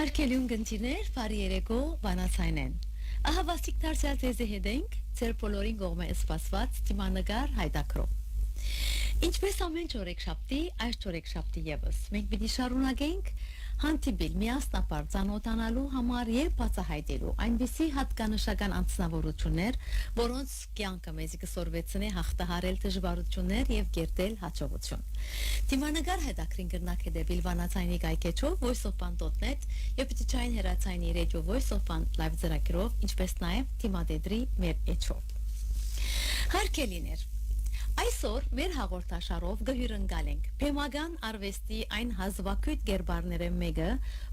Հարկելյուն գնտիներ բարի երեկո բանացայնեն ահավասիկ դարձյալ ձեզի հետենք ձեր բոլորին կողմը սպասված թիմանկար հայտակրով ինչպես ամեն չորեքշաբթի այս չորեքշաբթի եւս մենք պիտի շարունակենք հանդիպել միասնապար ծանոթանալու համար եւ բացահայտելու այնպիսի հատկանշական անձնավորություններ որոնց կյանքը մեզ կսորվեցնի հաղթահարել դժվարություններ եւ կերտել հաջողություն թիմանկար հետաքրին գրնակեդեբիլ վանացայնի գայքեչով voiceof.net եւ պիտիչային հերացայինի radio voice-of live ծրագրով ինչպես նաեւ թիմադեդրի մեր էջով հարկելիներ Այսօր մեր հաղորդաշարով գհյուրընկալենք Փեմագան արվեստի այն հազվագյուտ գերբարները մեկը,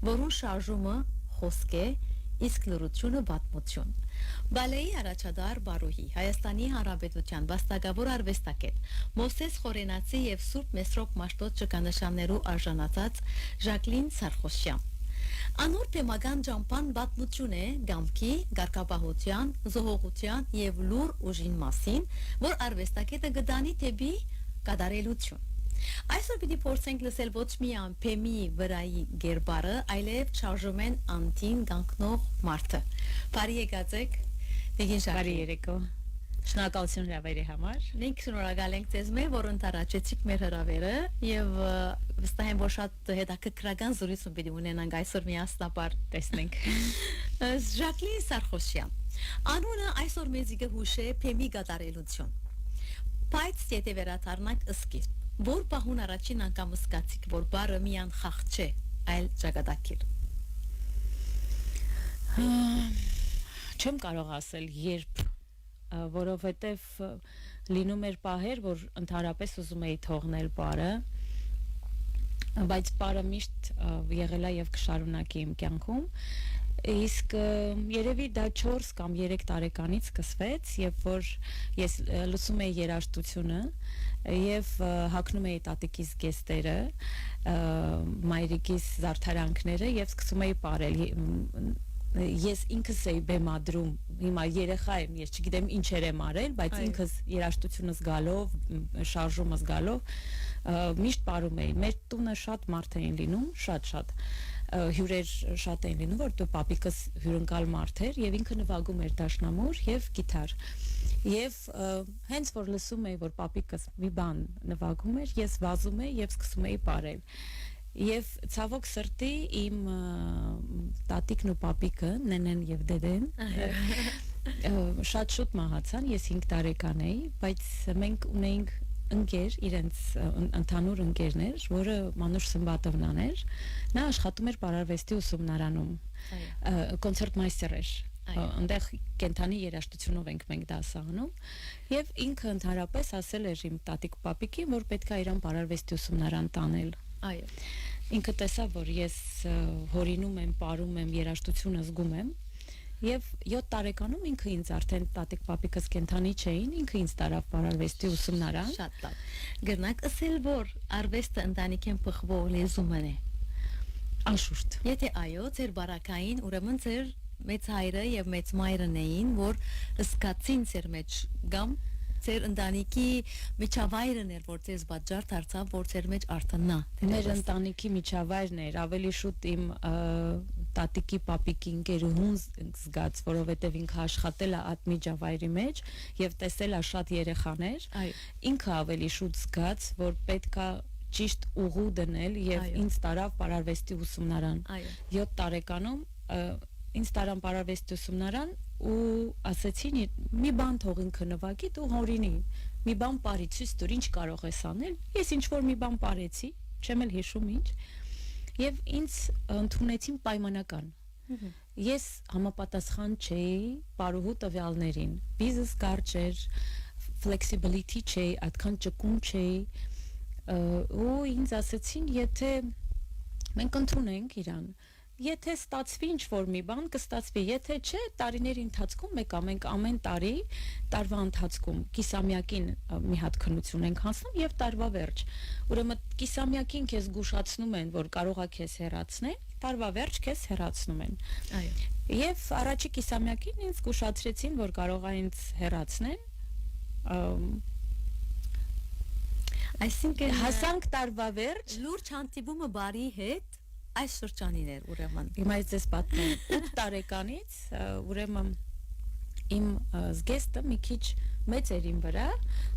որուն շարժումը խոսք է, իսկ լրությունը պատմություն։ Բալեի առաջադար բարուհի Հայաստանի Հանրապետության վաստակավոր արվեստագետ Մովսես Խորենացի եւ Սուրբ Մեսրոպ Մաշտոց ճգանշաններու արժանացած Ժակլին Սարխոսյան Անոր Փեմագան ճամփան պատմություն է գամքի, գարկապահության, զոհողության եւ լուր ուժին մասին, որ արվեստագետը գտանի թեպի կատարելություն։ Այսօր պիտի փորձենք լսել ոչ միայն Փեմի վրայի գերբարը, այլև շարժումեն անտին կանգնող մարդը։ Բարի եկածեք, Տեգին Ժակլին։ Բարի երեկո։ Շնորհակալություն հրավերի համար։ Մենք շնորհակալ ենք ձեզ մեր, որ ընթարաճեցիք մեր հրավերը եւ վստահ եմ, որ շատ հետաքրքրական զրույց պիտի ունենանք այսօր միասնապար տեսնենք։ Ժակլին Սարխոսյան։ Անունը այսօր մեզի կհուշե Փեմի կատարելություն։ Բայց եթե վերադառնանք ըսկի, որ պահուն առաջին անգամ զգացիք, որ բառը միան խաղ չէ, այլ ճակատագիր։ Չեմ կարող ասել երբ որովհետև լինում էր պահեր, որ ընդհանրապես ուզում էի թողնել բառը, բայց բառը միշտ եղել է եւ կշարունակի իմ կյանքում, իսկ երևի դա 4 կամ 3 տարեկանից սկսվեց, երբ որ ես լսում էի երաժշտությունը եւ հագնում էի տատիկիս գեստերը, մայրիկիս զարդարանքները եւ սկսում էի ապրել Ես ինքս էի բեմադրում, հիմա երեխա եմ, ես չգիտեմ ինչեր եմ արել, բայց ինքս երաժշտությունը զգալով, շարժումը զգալով, միշտ ապրում էի։ Մեր տունը շատ մարդ էին լինում, շատ հյուրեր շատ էին լինում, որտեղ պապիկս հյուրընկալ մարդ էր եւ ինքը նվագում էր դաշնամուր եւ գիտար։ Եվ հենց որ լսում էի, որ պապիկս մի բան նվագում էր, ես վազում էի եւ սկսում էի ապրել։ Եվ ցավոք սրտի իմ տատիկն ու պապիկը նենեն եւ դեդեն շատ շուտ մահացան, ես 5 տարեկան էի, բայց մենք ունեինք ընկեր, իրենց ընդհանուր ընկերներ, որը Մանուշ Սմբատովնան էր, նա աշխատում էր Պարարվեստի ուսումնարանում, կոնցերտմայստեր էր, այնտեղ կենթանի երաժշտությունով ենք մենք դասանում, եւ ինքը ընդհանրապես ասել էր իմ տատիկ պապիկին, որ պետք է իրան Պարարվեստի ուսումնարան տանել Այո։ Ինքը տեսավ, որ ես հորինում եմ, ապրում եմ, երաժշտությունը զգում եմ, եւ 7 տարեկանում ինքը ինձ արդեն տատիկ պապիկս կենթանի չէին, ինքը ինձ տարավ Պարարվեստի ուսումնարան։ Շատ լավ։ Գրնակ ասել, որ արվեստը ընտանիքեն փխվող լեզումն է։ Անշուշտ։ Եթե այո, ձեր բարակային, ուրեմն ձեր մեծ հայրը եւ մեծ մայրն էին, որ սկացին ձեր մեջ գամ Ձեր ընտանիքի միջավայրն էր, որ ձեզ պատճառ դարձավ, որ ձեր մեջ արթնա։ Մեր ընտանիքի միջավայրն էր, ավելի շուտ իմ տատիկի պապիկի ընկերուհուն զգաց, որովհետև ինքը աշխատել է այդ միջավայրի մեջ եւ տեսել է շատ երեխաներ։ Ինքը ավելի շուտ զգաց, որ պետքա ճիշտ ուղու դնել եւ ինձ տարավ Պարարվեստի ուսումնարան։ 7 տարեկանում ինձ տարան Պարարվեստի ուսումնարան ու ասեցին մի բան թող ինքը նվագի դու հորինի մի բան բարի ցույց տուր ինչ կարող ես անել ես ինչ որ մի բան բարեցի չեմ էլ հիշում ինչ եւ ինձ ընդունեցին պայմանական ես համապատասխան չէի բարուհու տվյալներին բիզնես կարճ էր flexibility չէի այդքան ճկուն չէի ու ինձ ասեցին եթե մենք ընդունենք իրան Եթե ստացվի ինչ-որ մի բան, կստացվի, եթե չէ, տարիների ընթացքում մենք ամեն տարի տարվա ընթացքում կիսամյակին մի հատ քննություն ենք հանձնում եւ տարվա վերջ։ Ուրեմն կիսամյակին քեզ զգուշացնում են, որ կարող է քեզ հեռացնել, տարվա վերջ քեզ հեռացնում են։ Այո։ Եվ առաջի կիսամյակին ինձ զգուշացրեցին, որ կարող է ինձ հեռացնել։ Այսինքն հասանք տարվա վերջ, լուրջ հանդիպումը բարի հետ այս շրջանին էր ուրեմն։ Հիմա ես պատմեմ 8 տարեկանից ուրեմն իմ զգեստը մի քիչ մեծ էր իմ վրա,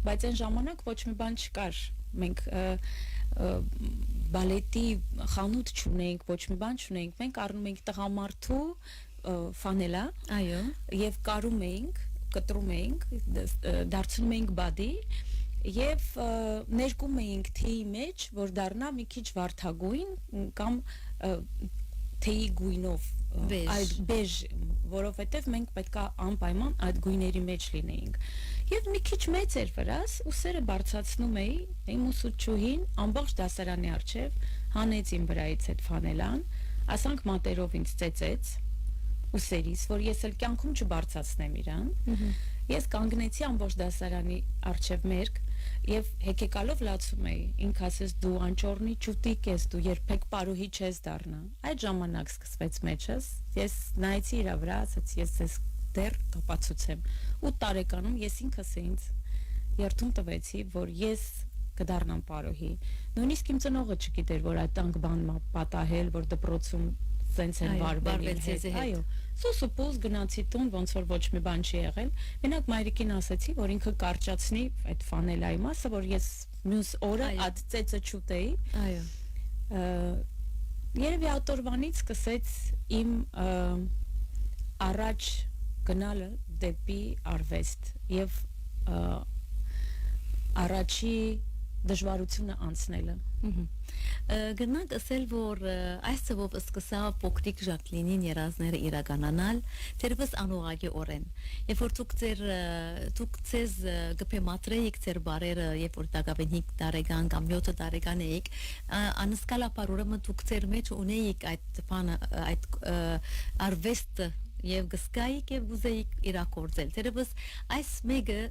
բայց այն ժամանակ ոչ մի բան չկար։ Մենք բալետի խանութ չունեինք, ոչ մի բան չունեինք։ Մենք առնում էինք տղամարդու ֆանելա, Այո։ եւ կարում էինք, կտրում էինք, դարձնում էինք բադի եւ ներկում էինք թեյի մեջ, որ դառնա մի քիչ վարդագույն կամ թեյի գույնով այդ բեժ, որովհետեւ մենք պետքա անպայման այդ գույների մեջ լինեինք։ Եվ մի քիչ մեծ էր վրաս, ուսերը բարձրացնում էի, իմ ուսուցչուհին ամբողջ դասարանի առջև հանեց իմ վրայից այդ ֆանելան, ասանք մատերով ինձ ծեծեց ուսերից, որ ես էլ կյանքում չբարձրացնեմ իրան։ Ես կանգնեցի ամբողջ դասարանի առջև մերկ եւ հեկեկալով լացում էի։ Ինք ասես դու անճորնի ճուտիկ ես, դու երբեք պարուհի չես դառնա։ Այդ ժամանակ սկսվեց մեջս։ Ես նայեցի իրա վրա, ասացի ես ես դեռ կապացուցեմ։ 8 տարեկանում ես ինքս ինձ երթուն տվեցի, որ ես կդառնամ պարուհի։ Նույնիսկ իմ ծնողը չգիտեր, որ այդ տանկ բան պատահել, որ դպրոցում սենց են վարվել ձեզ հետ։ Այո, սուսուպուս գնացի տուն, ոնց որ ոչ մի բան չի եղել։ Մենակ մայրիկին ասացի, որ ինքը կարճացնի այդ ֆանելայի մասը, որ ես մյուս օրը այդ ծեծը չուտեի։ Այո։ Երևի ատորվանից սկսեց իմ առաջ գնալը դեպի արվեստ եւ առաջի դժվարությունը անցնելը։ Գնանք ասել, որ այս ծավով սկսավ փոքրիկ Ժակլինին երազները իրականանալ, դերևս անուղակի օրեն։ Երբ որ դուք ձեզ գպեմատրեիք ձեր բարերը, երբ որ դակավեն 5 տարեկան կամ 7 տարեկան էիք, անսկալապար ուրեմն դուք ձեր մեջ ունեիք այդ բանը, այդ արվեստը եւ գսկայիք եւ ուզեիք իրակորձել։ Դերևս այս մեկը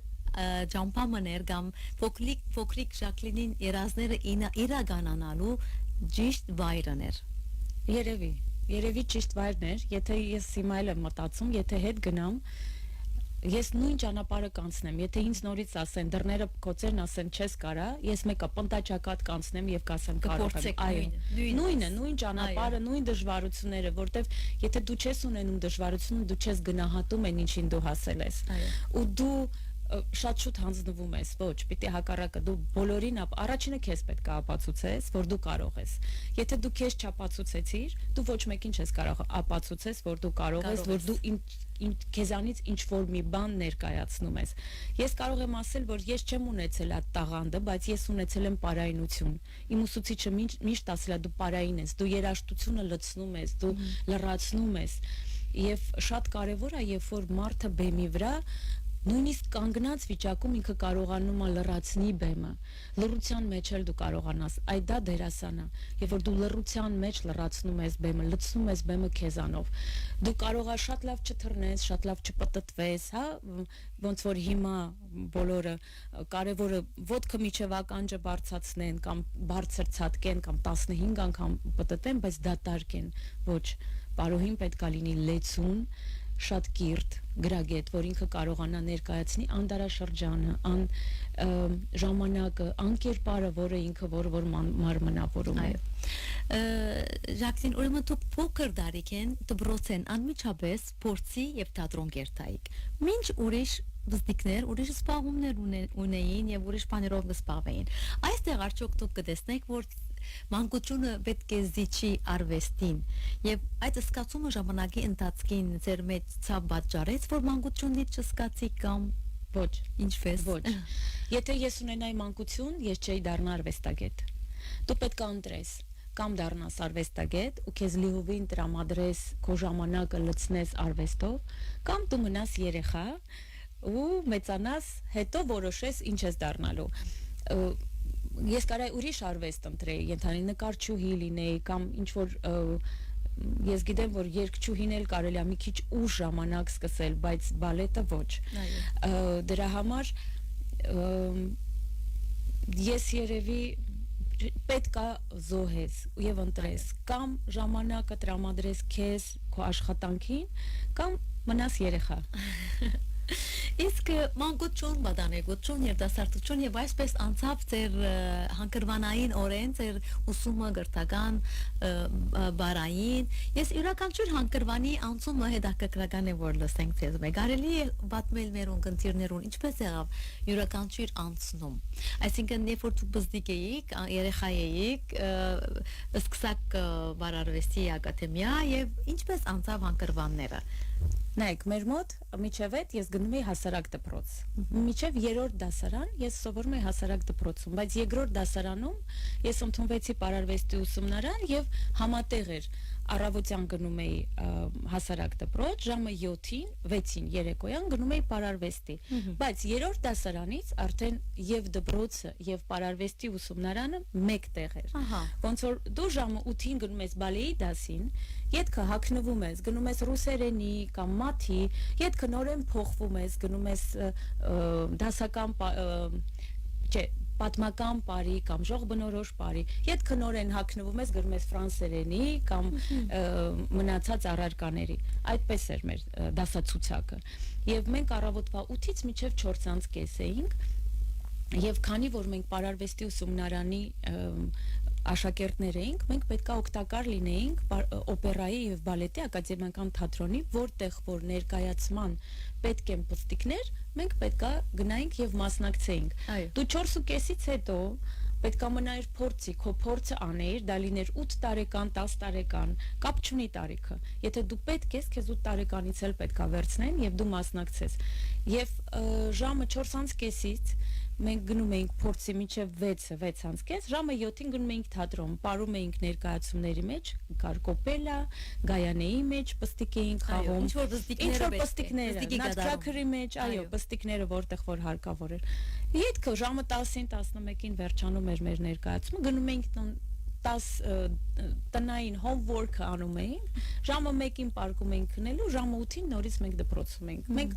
ջամփամաներ կամ փոքրիկ Ժակլինին երազները իրականանալու ճիշտ վայրն էր։ Երևի ճիշտ վայրն էր, եթե ես հիմա էլ եմ մտածում, եթե հետ գնամ, ես նույն ճանապարհը կանցնեմ, եթե ինձ նորից ասեն, դռները կոծերն ասեն, չես կարա, ես մեկը պնտաճակատ կանցնեմ եւ կասեմ կարող եմ, այո, նույն ճանապարհը, նույն դժվարությունները, որտեվ եթե դու չես ունենում դժվարություն, դու չես գնահատում այն ինչին դու հասել ես։ Ու դու շատ շուտ հանձնվում ես, ոչ, պիտի հակառակը դու բոլորին առաջինը քեզ պետք է ապացուցես, որ դու կարող ես։ Եթե դու քեզ չապացուցեցիր, դու ոչ մեկին չես կարող ապացուցես, որ դու կարող ես, որ դու քեզանից ինչ որ մի բան ներկայացնում ես։ Ես կարող եմ ասել, որ ես չեմ ունեցել այդ տաղանդը, բայց ես ունեցել եմ պարայնություն։ Իմ ուսուցիչը միշտ ասել է դու պարային ես, դու երաժշտությունը լցնում ես, դու լրացնում ես։ Եվ շատ կարևոր է, երբ որ մարդը բեմի վրա նույնիսկ կանգնած վիճակում ինքը կարողանում է լրացնի բեմը, լռության մեջ էլ դու կարողանաս, այդ դա դերասան է, եւ որ դու լռության մեջ լրացնում ես բեմը, լցնում ես բեմը քեզանով, դու կարող ես շատ լավ չթռնես, շատ լավ չպտտվես, հա, ոնց որ հիմա բոլորը կարևորը ոտքը միջև ականջը բարձրացնեն կամ բարձր ցածկեն կամ 15 անգամ պտտեն, բայց դատարկ են, ոչ, պարոհին պետք է լինի լեցուն, շատ կիրթ գրագետ, որ ինքը կարողանա ներկայացնի անդարաշրջանը, ժամանակը, անկերպարը, որը ինքը որ մարմնավորում է։ Ժակլին, ուրեմն դուք փոքր տարիքեն դպրոցեն անմիջապես փորձի եւ թատրոն կերտայիք։ Մինչ ուրիշ վզդիկներ, ուրիշ սպաղումներ ունեին եւ ուրիշ բաներով կսպաղվեին։ Այստեղ արդյոք դուք կտեսնեք, որ մանկությունը պետք է զիջի արվեստին եւ այդ սկացումը ժամանակի ընթացքին ձեր մեջ ցավ պատճառեց, որ մանկությունից չսկացի կամ ոչ, ինչպես ոչ։ Եթե ես ունենայի մանկություն, ես չէի դառնա արվեստագետ։ Դու պետք է ընտրես կամ դառնաս արվեստագետ ու քեզ լիովին տրամադրես քո ժամանակը լցնես արվեստով, կամ դու մնաս երեխա ու մեծանաս, հետո որոշես ինչ ես դառնալու։ Ես կարայի ուրիշ արվեստ ընտրեի, ենթանի նկարչուհի լինեի կամ ինչ որ ես գիտեմ, որ երգչուհին էլ կարելի է մի քիչ ուշ ժամանակ սկսել, բայց բալետը ոչ։ Դրա համար ես երևի պետք է զոհես եւ ընտրես կամ ժամանակը տրամադրես քեզ քո աշխատանքին կամ մնաս երեխա։ Իսկ մանկություն, բադանեկություն, երիտասարդություն եւ այսպես անցավ ձեր հանգրվանային օրեն, ձեր ուսումը գրթական բարային։ Ես յուրաքանչյուր հանգրվանի անցումը հետաքրքրական է որ լսենք ձեզ։ Կարելի է պատմել մեր ունկնդիրներուն ինչպես եղավ յուրաքանչյուր անցնում։ Այսինքն երբ որ դուք բզդիկ էիք, երեխա էիք, սկսակ բարարվեստի ակադեմիա եւ ինչպես անցավ հանգրվանները։ Նայեք, մեր մոտ միջև այդ ես գնում էի հասարակ դպրոց։ Միջև երրորդ դասարան ես սովորում էի հասարակ դպրոցում, բայց երկրորդ դասարանում ես ընդունվեցի պարարվեստի ուսումնարան եւ համատեղ էր առավոտյան գնում էի հասարակ դպրոց, ժամը 7-ին, 6-ին երեկոյան գնում էի պարարվեստի, բայց երրորդ դասարանից արդեն եւ դպրոցը եւ պարարվեստի ուսումնարանը մեկտեղ էր։ Ոնց որ դու ժամը 8-ին գնում ես բալեի դասին, ետքը հագնվում ես, գնում ես ռուսերենի կամ մաթի, ետքը նորեն փոխվում ես, գնում ես դասական պատմական բարի կամ ժողբնորոշ բարի, ետքը նորեն հագնվում ես, գրում ես ֆրանսերենի կամ մնացած առարկաների։ Այդպես էր մեր դասացուցակը։ Եվ մենք առավոտվա 8-ից մինչև 4:30 էինք, եւ քանի որ մենք պարարվեստի ուսումնարանի աշակերտներ էինք, մենք պետք է օգտակար լինեինք օպերայի եւ բալետի ակադեմիական թատրոնի, որտեղ որ ներկայացման պետք են պստիկներ, մենք պետք է գնայինք եւ մասնակցեինք։ Դու 4:30-ից հետո պետք է մնայր փորձի, քո փորձը անեիր, դա լիներ 8 տարեկան, 10 տարեկան, կապ չունի տարիքը։ Եթե դու պետք ես, քեզ 8 տարեկանից էլ պետք է վերցնեն եւ դու մասնակցես։ Եվ ժամը 4:30-ից մենք գնում էինք փորձի մինչև 6:30, ժամը 7-ին գնում էինք թատրոն, ապարում էինք ներկայացումների մեջ, կարկոպելա, գայանեի մեջ պստիկ էինք խաղում, ինչ որ պստիկները, նատքրաքրի մեջ, այո, պստիկները որտեղ որ հարկավոր էր։ Ետքը ժամը 10-ին, 11-ին վերջանում էր մեր ներկայացումը, գնում էինք տնային homework-ը անում էինք, ժամը 1-ին պարկում էինք քնելու, ժամը 8-ին նորից մենք դպրոցում էինք։ Մենք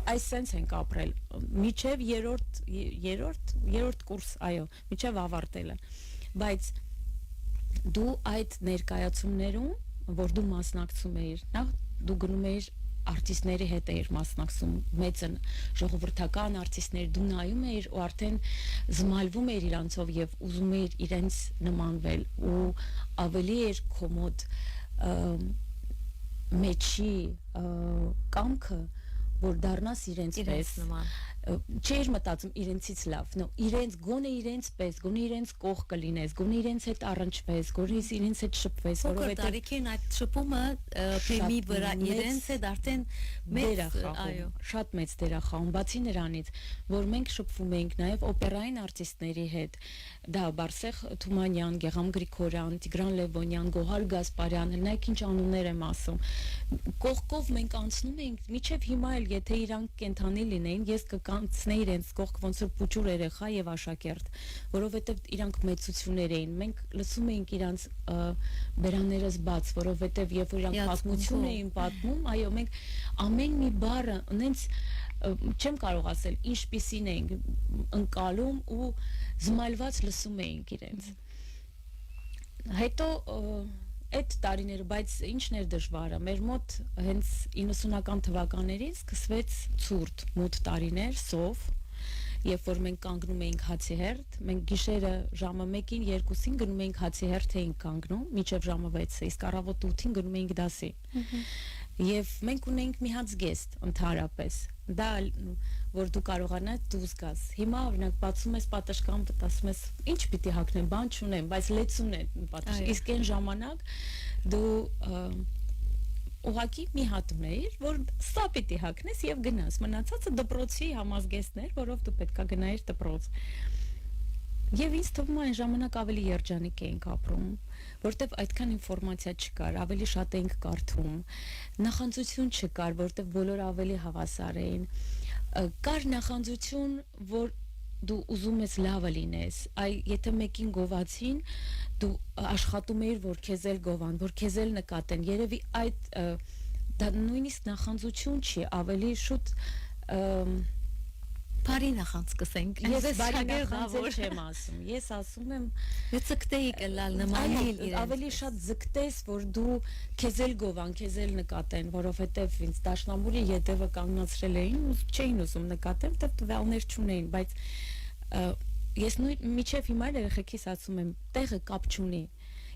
այս սենց ենք ապրել միջև երրորդ կուրս, այո, միջև ավարտելը, բայց դու այդ ներկայացումներում, որ դու մասնակցում էիր, նախ դու գնում էիր արտիստների հետ էիր մասնակցում, մեծն ժողովրդական արտիստներ, դու նայում էիր ու արդեն զմալվում էիր իրանցով եւ ուզում էիր իրենց նմանվել ու ավելի էր կոմոդ մեջի կամքը որ դառնաս իրենց պես չէր մտածում իրենցից լավ, իրենց գոնե իրենց պես, գոնե իրենց կողք կլինես, գոնե իրենց հետ առնչվես, գոնե իրենց հետ շփվես, որովհետեւ տարիքին այդ շփումը փեմի վրա իրենց հետ արդեն մեծ, այո, շատ մեծ դեր է խաղում, բացի նրանից, որ մենք շփվում էինք նաև օպերային արտիստների հետ, դա Բարսեղ Թումանյան, Գեգամ Գրիգորյան, Տիգրան Լևոնյան, Գոհար Գասպարյան, նայեք ինչ անուններ եմ ասում, կողքով մենք անցնում էինք, միջև հիմա էլ եթե իրանք կենթանի լինեին, ես կանցնեի իրենց կողք ոնց որ փուչուր երեխա եւ աշակերտ, որովհետեւ իրանք մեծություններ էին, մենք լսում էինք իրանց բերաններս բաց, որովհետեւ երբ որ իրանք պատմություն էին պատմում, այո, մենք ամեն մի բառը նենց չեմ կարող ասել ինչպիսին էինք ընկալում ու զմալված լսում էինք իրենց։ Հետո այդ տարիները, բայց ինչն էր դժվարը, մեր մոտ հենց 90-ական թվականներից սկսվեց ցուրտ մութ տարիներ, սով, երբ որ մենք կանգնում էինք հացի հերթ, մենք գիշերը ժամը 1-ին, 2-ին գնում էինք հացի հերթ էինք կանգնում, մինչև ժամը 6-ը, իսկ առավոտ 8-ին գնում էինք դասի։ Եվ մենք ունեինք մի հատ զգեստ ընդհանրապես, դա որ դու կարողանաս դուրս գաս։ Հիմա օրինակ բացում ես պատշգամբ, ասում ես ինչ պիտի հագնեմ, բան չունեմ, բայց լեցուն է պատշգամբ։ Իսկ այն ժամանակ դու ուղղակի մի հատ ունեիր, որ սա պիտի հագնես եւ գնաս։ Մնացածը դպրոցի համազգեստներ, որով դու պետքա գնայիր դպրոց։ Եվ ինձ թվում է այն ժամանակ ավելի երջանիկ էինք ապրում, որտեվ այդքան ինֆորմացիա չկար, ավելի շատ էինք կարդում, նախանձություն չկար, որտեվ բոլորը ավելի հավասար էին։ Կար նախանձություն, որ դու ուզում ես լավը լինես, եթե մեկին գովացին, դու աշխատում էիր, որ քեզ էլ գովան, որ քեզ էլ նկատեն։ Երևի այդ դա նույնիսկ նախանձություն չի, ավելի շուտ Բարի նախանցկսենք։ Ես բարի նախանցել չեմ ասում։ Ես ասում եմ Ցկտեի կլալ նմանիլ իրեն։ ավելի շատ ձգտես, որ դու քեզ էլ գովան, քեզ էլ նկատեն, որովհետև ինձ դաշնամուրի ետևը կանգնացրել էին ու չէին ուզում նկատել, դեռ տվյալներ չունեին, բայց ես նույն միջև հիմա երեխեքիս ասում եմ, տեղը կապ չունի։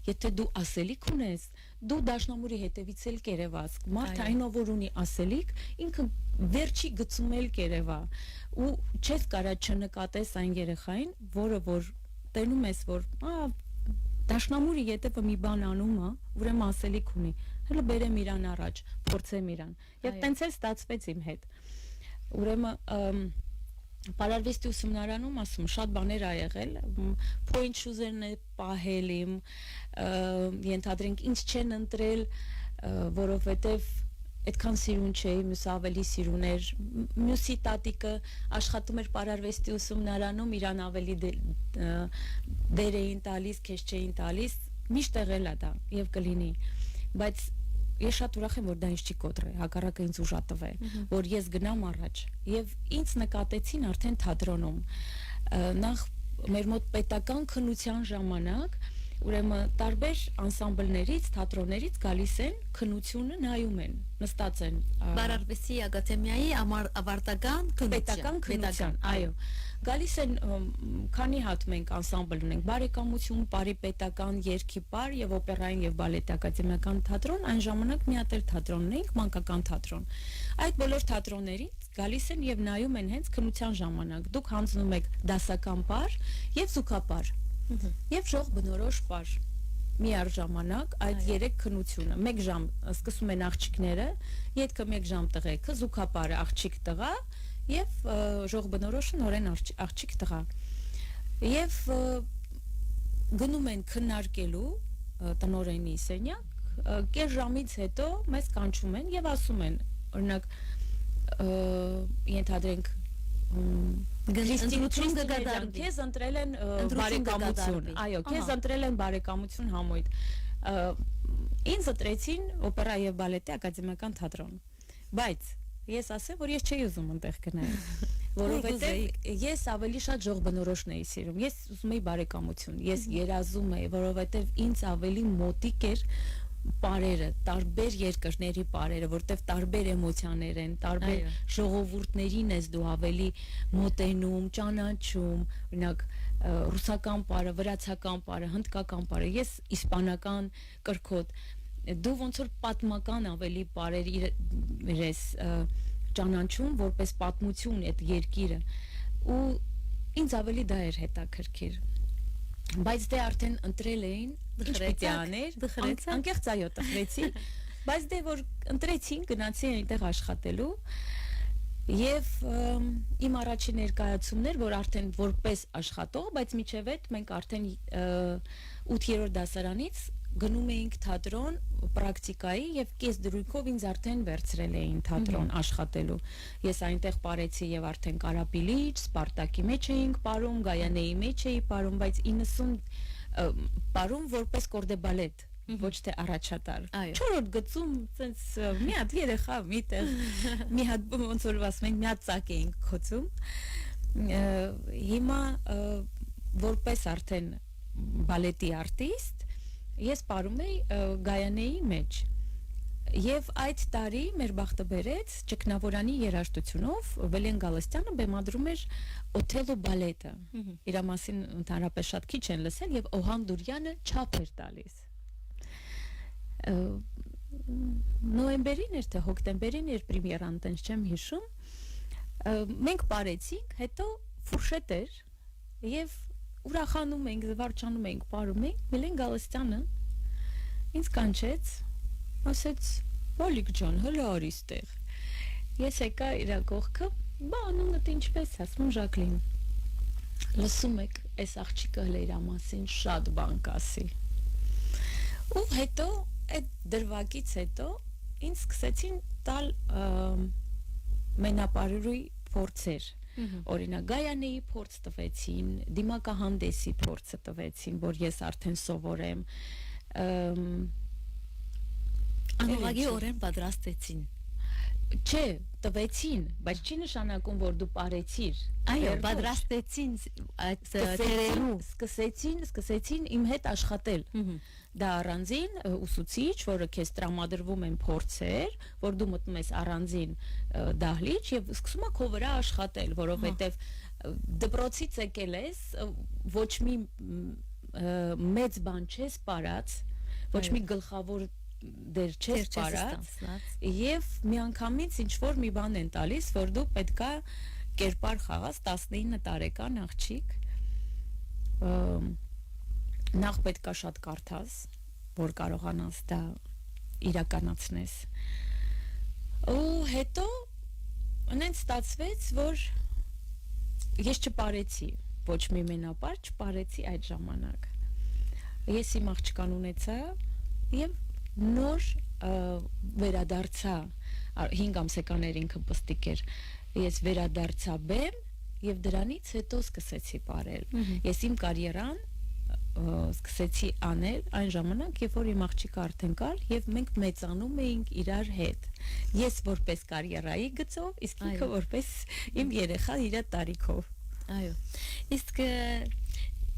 Եթե դու ասելիք ունես, դու դաշնամուրի հետևից էլ կերևաս։ Մարդը այնով որ ունի ասելիք, ինքը վերջի գծում էլ կերևա։ Ու չես կարա չնկատես այն երեխային, որը որ տենում ես, որ դաշնամուրի հետևը մի բան անում է, ուրեմն ասելիք ունի։ Հələ բերեմ իրան առաջ, փորձեմ իրան։ Եվ տենց էլ ստացվեց իմ հետ։ Ուրեմն Պարարվեստի ուսումնարանում ասում շատ բաներ ա եղել, point shoes-երն է պահել իմ, ենթադրենք ինձ չեն ընտրել, որովհետև այդքան սիրուն չէի, մյուսը ավելի սիրուն էր, մյուսի տատիկը աշխատում էր Պարարվեստի ուսումնարանում, իրան ավելի դեր էին տալիս, քեզ չէին տալիս, միշտ եղել է դա եւ կլինի, բայց ես շատ ուրախ եմ, որ դա ինձ չի կոտրել, հակառակը ինձ ուժատվե, որ ես գնամ առաջ եւ ինձ նկատեցին արդեն թատրոնում։ Նախ մեր մոտ պետական քննության ժամանակ, ուրեմն տարբեր անսամբլներից, թատրոններից գալիս են, քննությունը նայում են, նստած են Պարարվեստի ակադեմիայի ավարտական պետական քննության, այո։ Գալիս են քանի հատ մենք անսամբլ ունենք, բարեկամություն, բարի պետական, երգի պար եւ օպերային եւ բալետի ակադեմիական թատրոն, այն ժամանակ մի հատ էլ թատրոն ունենք, մանկական թատրոն։ Այդ բոլոր թատրոններից գալիս են եւ նայում են հենց քննության ժամանակ։ Դուք հանձնում եք դասական պար եւ զուգապար եւ ժող բնորոշ պար։ Միառժամանակ այդ 3 քննությունը 1 ժամ սկսում են աղջիկները, ետքը 1 ժամ տղեկը, զուգապարը աղջիկ տղա եւ ժող բնորոշը նորեն աղջիկ տղա։ Եվ գնում են քննարկելու տնօրենի սենյակ, կես ժամից հետո մեզ կանչում են եւ ասում են, օրինակ ենթադրենք քեզ ընտրել են բարեկամություն, այո, քեզ ընտրել են բարեկամություն համույթ։ Ինձ ընտրեցին օպերա եւ բալետի ակադեմիական թատրոն։ Բայց ես ասեմ, որ ես չէի ուզում այնտեղ գնալ, որովհետեւ ես ավելի շատ ժող բնորոշն էի սիրում։ Ես ուզում էի բարեկամություն, ես երազում էի, որովհետեւ ինձ ավելի մոտիկ էր պարերը, տարբեր երկրների պարերը, որտեղ տարբեր էմոցիաներ են, տարբեր ժողովուրդներին ես դու ավելի մոտենում, ճանաչում, օրինակ ռուսական պարը, վրացական պարը, հնդկական պարը, ես իսպանական կրքոտ, դու ոնց որ պատմական ավելի պարեր ես ճանաչում, որպես պատմություն այդ երկիրը, ու ինձ ավելի դա էր հետաքրքիր։ Բայց դե արդեն ընտրել էին, ինչ պիտի աներ, անկեղծ այո տխրեցի, բայց դե որ ընտրեցին, գնացի այնտեղ աշխատելու եւ իմ առաջին ներկայացումներ, որ արդեն որպես աշխատող, բայց միջև այդ մենք արդեն 8-րդ դասարանից գնում էինք թատրոն պրակտիկայի եւ կես դրույքով ինձ արդեն վերցրել էին թատրոն աշխատելու։ Ես այնտեղ ապարեցի եւ արդեն Կարապիլիչ, Սպարտակի մեջ էինք ապարում, Գայանեի մեջ էի ապարում, բայց 90 ապարում որպես կորդեբալետ, ոչ թե առաջատար։ 4-րդ գծում ցենց մի հատ երեխա միտեղ մի հատ ոնց որ ասում ենք մի հատ ծակ էինք խոցում։ Հիմա որպես արդեն բալետի արտիստ ես ապարում էի Գայանեի մեջ եւ այդ տարի մեր բախտը բերեց Ճգնավորյանի երաժշտությունով Վելեն Գալստյանը բեմադրում էր Օթելո բալետը։ Իր մասին ընդհանրապես շատ քիչ են լսել եւ Օհան Դուրյանը չափ էր տալիս։ Նոյեմբերին էր թե հոկտեմբերին էր պրեմիերան, տենց չեմ հիշում։ Մենք ապարեցինք, հետո ֆուրշետ էր եւ ուրախանում ենք, զվարճանում ենք, ապարում ենք, Վելեն Գալստյանը ինձ կանչեց, ասեց. «Բալիկ ջան, հələ արի ստեղ»։ Ես եկա իր կողքը, բա անունդ ինչպես, ասում Ժակլին։ Լսում եք, այս աղջիկը հələ իր մասին շատ բան կասի։ Ու հետո այդ դրվագից հետո ինձ սկսեցին տալ մենապարուրի փորձեր։ Օրինակ Գայանեի փորձ տվեցին, դիմակահանդեսի փորձը տվեցին, որ ես արդեն սովորեմ։ Անուղագի օրեն պատրաստեցին։ Չէ, տվեցին, բայց չի նշանակում, որ դու parեցիր։ Այո, պատրաստեցին այդ թերերու, սկսեցին իմ հետ աշխատել։ Դա առանձին ուսուցիչ, որը քեզ տրամադրվում են փորձեր, որ դու մտնում ես առանձին դահլիճ եւ սկսում ես քո վրա աշխատել, որովհետեւ դպրոցից եկել ես, ոչ մի մեծ բան չես ապարած, ոչ մի գլխավոր դեր չես ապարած եւ միանգամից ինչ որ մի բան են տալիս, որ դու պետքա կերպար խաղաս 19 տարեկան աղջիկ, նախ պետքա շատ կարդաս, որ կարողանաս դա իրականացնես։ Ու հետո այնց ստացվեց, որ ես չպարեցի, ոչ մի մենապար չպարեցի այդ ժամանակ։ Ես իմ աղջկան ունեցա եւ նոր վերադարձա 5 ամսեկաներ ինքը պստիկ էր, ես վերադարձա բեմ եւ դրանից հետո սկսեցի ապարել։ Ես իմ կարիերան սկսեցի անել այն ժամանակ, երբ որ իմ աղջիկը արդեն կար եւ մենք մեծանում էինք իրար հետ։ Ես որպես կարիերայի գծով, իսկ ինքը որպես իմ երեխա իր տարիքով։ Այո։ Իսկ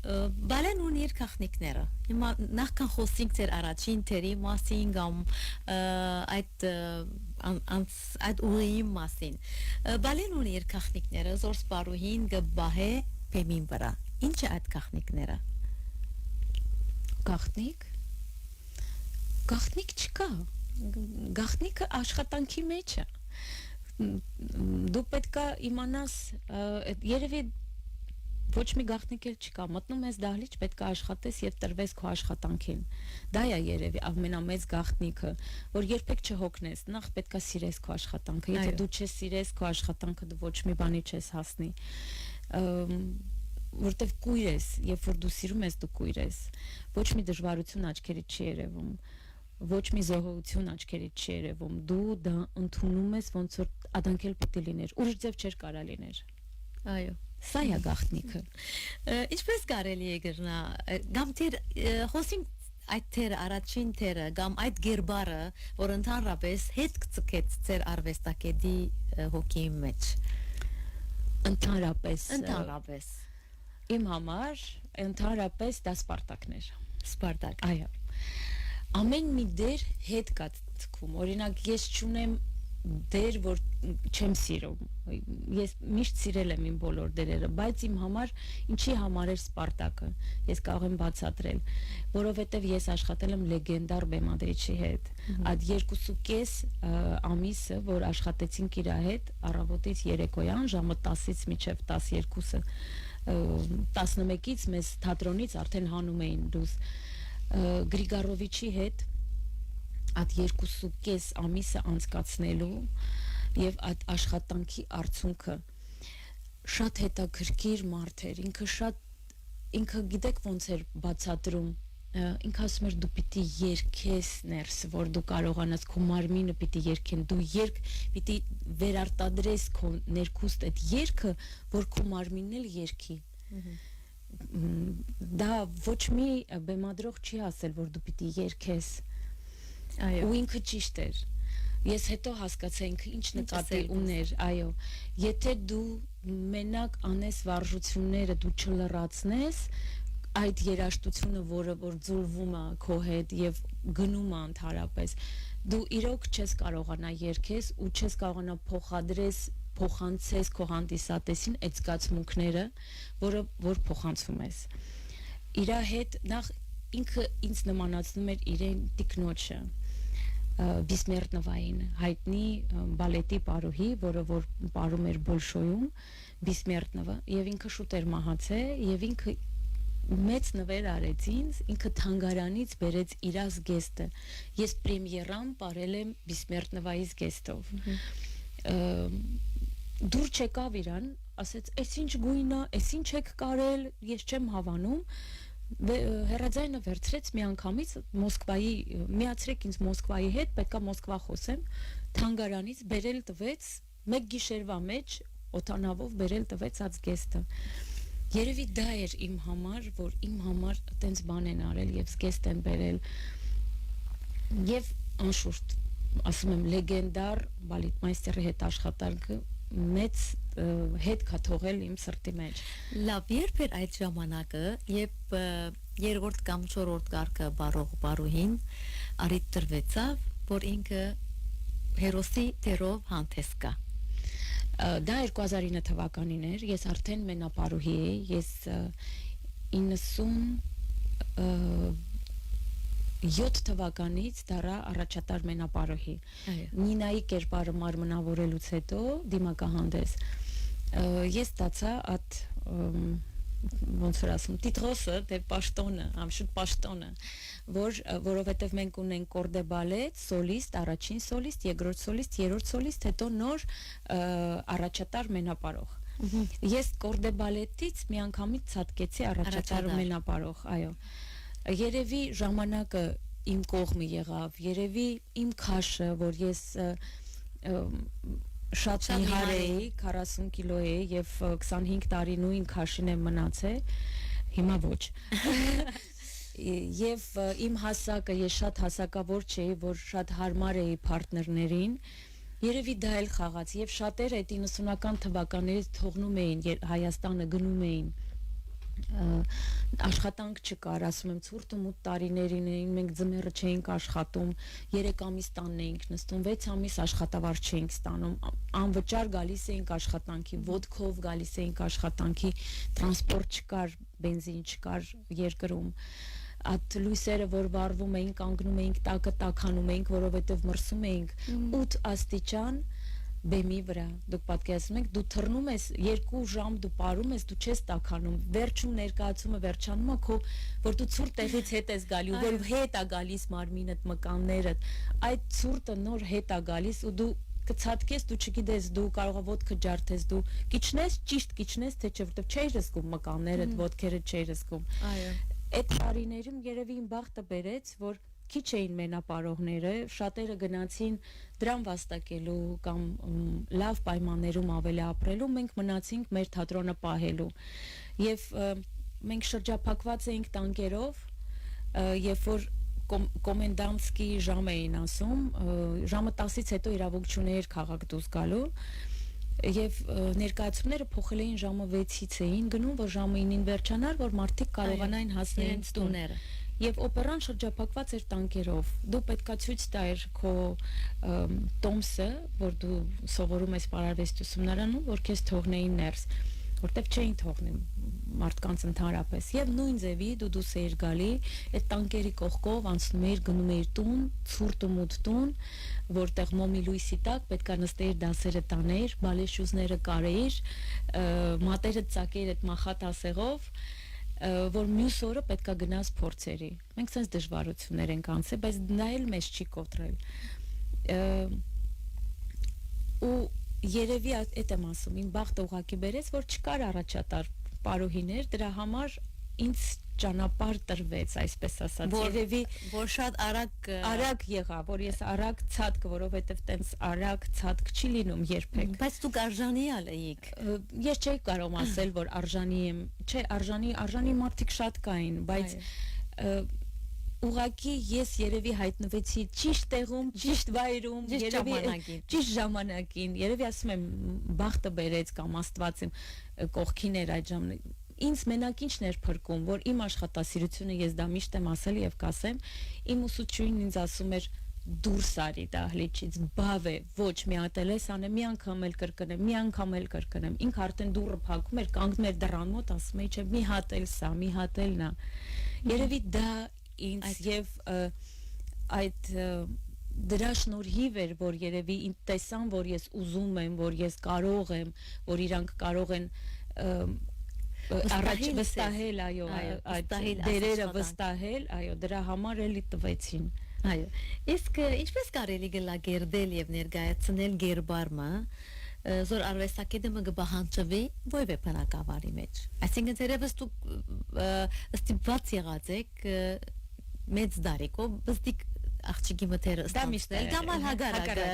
Բալեն ունի իր քաղաքները։ Հիմա նախքան խոսենք ձեր առաջին թերի մասին կամ այդ ուղիի մասին։ Բալեն ունի իր քաղաքները, զորս բարուհին գբահե բեմին վրա։ Ինչ է այդ քաղաքները։ Գաղտնիք չկա։ Գաղտնիքը աշխատանքի մեջ է։ Դու պետքա իմանաս, երևի ոչ մի գաղտնիք էլ չկա, մտնում ես դահլիճ, պետք է աշխատես եւ տրվես քո աշխատանքին։ Դա է երևի ամենամեծ գաղտնիքը, որ երբեք չհոգնես, նախ պետք է սիրես քո աշխատանքը, եթե դու չես սիրես քո աշխատանքը, դու ոչ մի բանի չես հասնի։ Որտեվ կույր ես, երբ որ դու սիրում ես, դու կույր ես։ Ոչ մի դժվարություն աչքերիդ չի երևում, ոչ մի զոհություն աչքերիդ չի երևում։ Դու դա ընդունում ես, ոնց որ ադանքել պիտի լիներ, ուրիշ ձև չէր կարա լիներ։ Այո։ Սա է գաղտնիքը։ Ինչպես կարելի է գրնա, կամ թեր խոսենք այդ թերը, առաջին թերը, կամ այդ գերբարը, որ ընդհանրապես հետ կծկեց ձեր արվեստակետի հոգիի մեջ։ Ընդհանրապես։ Իմ համար ընդհանրապես դա Սպարտակն էր։ Սպարտակ։ Այո։ Ամեն մի դեր հետ կա թվում։ Օրինակ ես չունեմ դեր, որ չեմ սիրում։ Ես միշտ սիրել եմ իմ բոլոր դերերը, բայց իմ համար ինչի համար էր Սպարտակը։ Ես կարող եմ բացատրել, որովհետև ես աշխատել եմ լեգենդար բեմադրիչի հետ։ Այդ 2.5 ամիսը, որ աշխատեցինք իր հետ, առավոտից երեկոյան ժամը 10-ից մինչև 12-ը 11-ից մեզ թատրոնից արդեն հանում էին դուրս Գրիգարովիչի հետ այդ 2.5 ամիսը անցկացնելու եւ այդ աշխատանքի արդյունքը շատ հետաքրքիր մարդ էր, ինքը գիտեք ոնց էր բացատրում, ինքը ասում էր դու պիտի երգես ներս, որ դու կարողանաս քո մարմինը պիտի երգեն, դու պիտի վերարտադրես քո ներքուստ այդ երգը, որ քո մարմինն էլ երգի։ Դա ոչ մի բեմադրող չի ասել, որ դու պիտի երգես։ Ու ինքը ճիշտ էր։ Ես հետո հասկացա ինքը ինչ նկատի ուներ, այո։ Եթե դու մենակ անես վարժությունները, դու չլրացնես այդ երաժշտությունը, որ ձուլվում է քո հետ եւ գնում է ընդհանրապես, դու իրոք չես կարողանա երգես ու չես կարողանա փոխանցես քո հանդիսատեսին այդ զգացմունքները, որ փոխանցում ես։ Իրա հետ նախ ինքը ինձ նմանացնում էր իրեն տիկնոջը Բիսմերտնովային, հայտնի բալետի պարուհի, որը որ պարում էր Բոլշոյում, Բիսմերտնովը, եւ ինքը շուտ էր մահացել, եւ ինքը մեծ նվեր արեց ինձ, ինքը թանգարանից բերեց իր զգեստը։ Ես պրեմիերան ապարել եմ Բիսմերտնովայի զգեստով։ Դուր չեկավ իրան, ասեց, «Էս ինչ գույն է, էս ինչ եք կարել, ես չեմ հավանում»։ Հեռաձայնը վերցրեց միանգամից Մոսկվայի, միացրեք ինձ Մոսկվայի հետ, պետքա Մոսկվա խոսեմ, թանգարանից բերել տվեց, մեկ գիշերվա մեջ օթանավով բերել տվեց այդ զգեստը։ Երևի դա էր իմ համար, որ իմ համար այտենց բան են արել եւ զգեստ են բերել։ Եվ անշուշտ ասում եմ լեգենդար բալետմայստերի հետ աշխատանքը մեծ հետ կա թողել իմ սրտի մեջ։ Լավ, երբ էր այդ ժամանակը, երբ երրորդ կամ չորրորդ կարգը բարուհին արիտ տրվեցավ, որ ինքը հերոսի դերով հանդես գա։ Դա 2009 թվականին էր, ես արդեն մենապարուհի էի, ես 97 թվականից դառա առաջատար մենապարուհի։ Նինայի կերպարը մարմնավորելուց հետո դիմակահանդես ես ստացա այդ ոնց որ ասում տիտրոսը դե պաշտոնը, ամշուտ պաշտոնը, որովհետև մենք ունենք կորդե բալետ, սոլիստ, առաջին սոլիստ, երկրորդ սոլիստ, երրորդ սոլիստ, հետո նոր առաջատար մենապարող։ Ես կորդե բալետից միանգամից ցածկեցի առաջատար մենապարող, այո։ Երևի ժամանակը իմ կողմը եղավ, երևի իմ քաշը, որ ես շատ նիհար էի, 40 կիլո էի եւ 25 տարի նույն քաշին եմ մնացել, հիմա ոչ։ Եվ իմ հասակը ես շատ հասակավոր չէի, որ շատ հարմար էի պարտներներին, երևի դա էլ խաղաց եւ շատերը այդ 90-ական թվականներից թողնում էին, Հայաստանը գնում էին, աշխատանք չկար, ասում եմ, ցուրտ ու մութ տարիներին էին, մենք ձմեռը չէինք աշխատում, 3 ամիս տանն էինք նստում, 6 ամիս աշխատավարձ չէինք ստանում, անվճար գալիս էինք աշխատանքի, ոտքով գալիս էինք աշխատանքի, տրանսպորտ չկար, բենզին չկար երկրում, այդ լույսերը, որ վառվում էին, կանգնում էինք, տակը տաքանում էինք, որովհետև մրսում էինք 8 աստիճան բեմի վրա, դուք պատկերացնում եք, դու թռնում ես 2 ժամ դու ապարում ես, դու չես տաքանում, վերջում ներկայացումը վերջանում է քո, որ դու ցուրտ տեղից հետ ես գալի, ու որ հետ է գալիս մարմինդ, մկաններդ, այդ ցուրտը նոր հետ է գալիս ու դու կցածկես, դու չգիտես, դու կարող ես ոտքը ջարդես, դու կիչնես, ճիշտ կիչնես, թե չէ, որտեղ չէր զգում մկաններդ, ոտքերդ չէր զգում։ Այո։ Այդ տարիներում երևի իմ բախտը բերեց, որ քիչ էին մենապարողները, շատերը գնացին դրան վաստակելու կամ լավ պայմաններում ավելի ապրելու, մենք մնացինք մեր թատրոնը պահելու։ Եվ մենք շրջափակված էինք տանկերով, երբ որ կոմենդանտսկի ժամ էին ասում, ժամը 10-ից հետո իրավունք չուներ քաղաք դուրս գալու, եւ ներկայացումները փոխել էին ժամը 6-ից էին գնում, որ ժամը 9-ին վերջանար, որ մարդիկ կարողանային հասնել իրենց տունները։ Եվ օպերան շրջափակված էր տանկերով, դու պետքա ցույց տայր քո տոմսը, որ դու սովորում ես պարարվեստի ուսումնարանում, որ քեզ թողնեին ներս, որտեվ չէին թողնի մարդկանց ընդհանրապես, եւ նույն ձևի դու դուրս էիր գալի, այդ տանկերի կողքով անցնում էիր, գնում էիր տուն, ցուրտ ու մութ տուն, որտեղ մոմի լույսի տակ պետքա նստեիր, դասերը տանեիր, բալեշուզները կարեիր, մատերը ծակեիր այդ մախատասեղով, որ մյուս օրը պետքա գնաս փորձերի։ Մենք sense դժվարություններ ենք անցել, բայց դա էլ մեզ չի կոտրել։ Ու երևի այդ եմ ասում, իմ բախտը ուղղակի բերեց, որ չկար առաջատար պարուհիներ, դրա համար ինձ ճանապարհ տրվեց, այսպես ասած, երևի որ շատ արագ եղա, որ ես արագ ցածկ, որովհետև տենց արագ ցածկ չի լինում երբեք։ Բայց դուք արժանիալ էիք։ Ես չէի կարող ասել, որ արժանի եմ, չէ, արժանի մարդիկ շատ կային, բայց ուղղակի ես երևի հայտնվեցի ճիշտ տեղում, ճիշտ վայրում, երևի ճիշտ ժամանակին, երևի ասում եմ բախտը բերեց կամ Աստված իմ կողքին էր այդ ժամանակ։ Ինձ մենակ ինչն էր փրկում, որ իմ աշխատասիրությունը ես դա միշտ եմ ասել եւ կասեմ, իմ ուսուցչուհին ինձ ասում էր դուրս արի դահլիճից, բավ է, ոչ, մի հատ էլ ես անեմ, մի անգամ էլ կրկնեմ, մի անգամ էլ կրկնեմ։ Ինքը արդեն դուռը փակում էր, կանգնում էր դռան մոտ, ասում էր, չէ, մի հատ էլ սա, մի հատ էլ նա։ Երևի դա ինձ եւ այդ դրա շնորհիվ էր, որ երևի տեսան, որ ես ուզում եմ, որ ես կարող եմ, որ իրանք կարող են առաջ վստահել, այո, այդ դերերը վստահել, այո, դրա համար էլի տվեցին։ Այո, իսկ ինչպես կարելի գլագերդել եւ ներկայացնել գերբարմը, զոր արվեստագետը կբահանջվի ովևէ բնակավարի մեջ։ Այսինքն դերևս դուք ստիպված եղած եք մեծ դարիքով բստիկ աղջիկի մտերը ստանցնել կամ հագարակը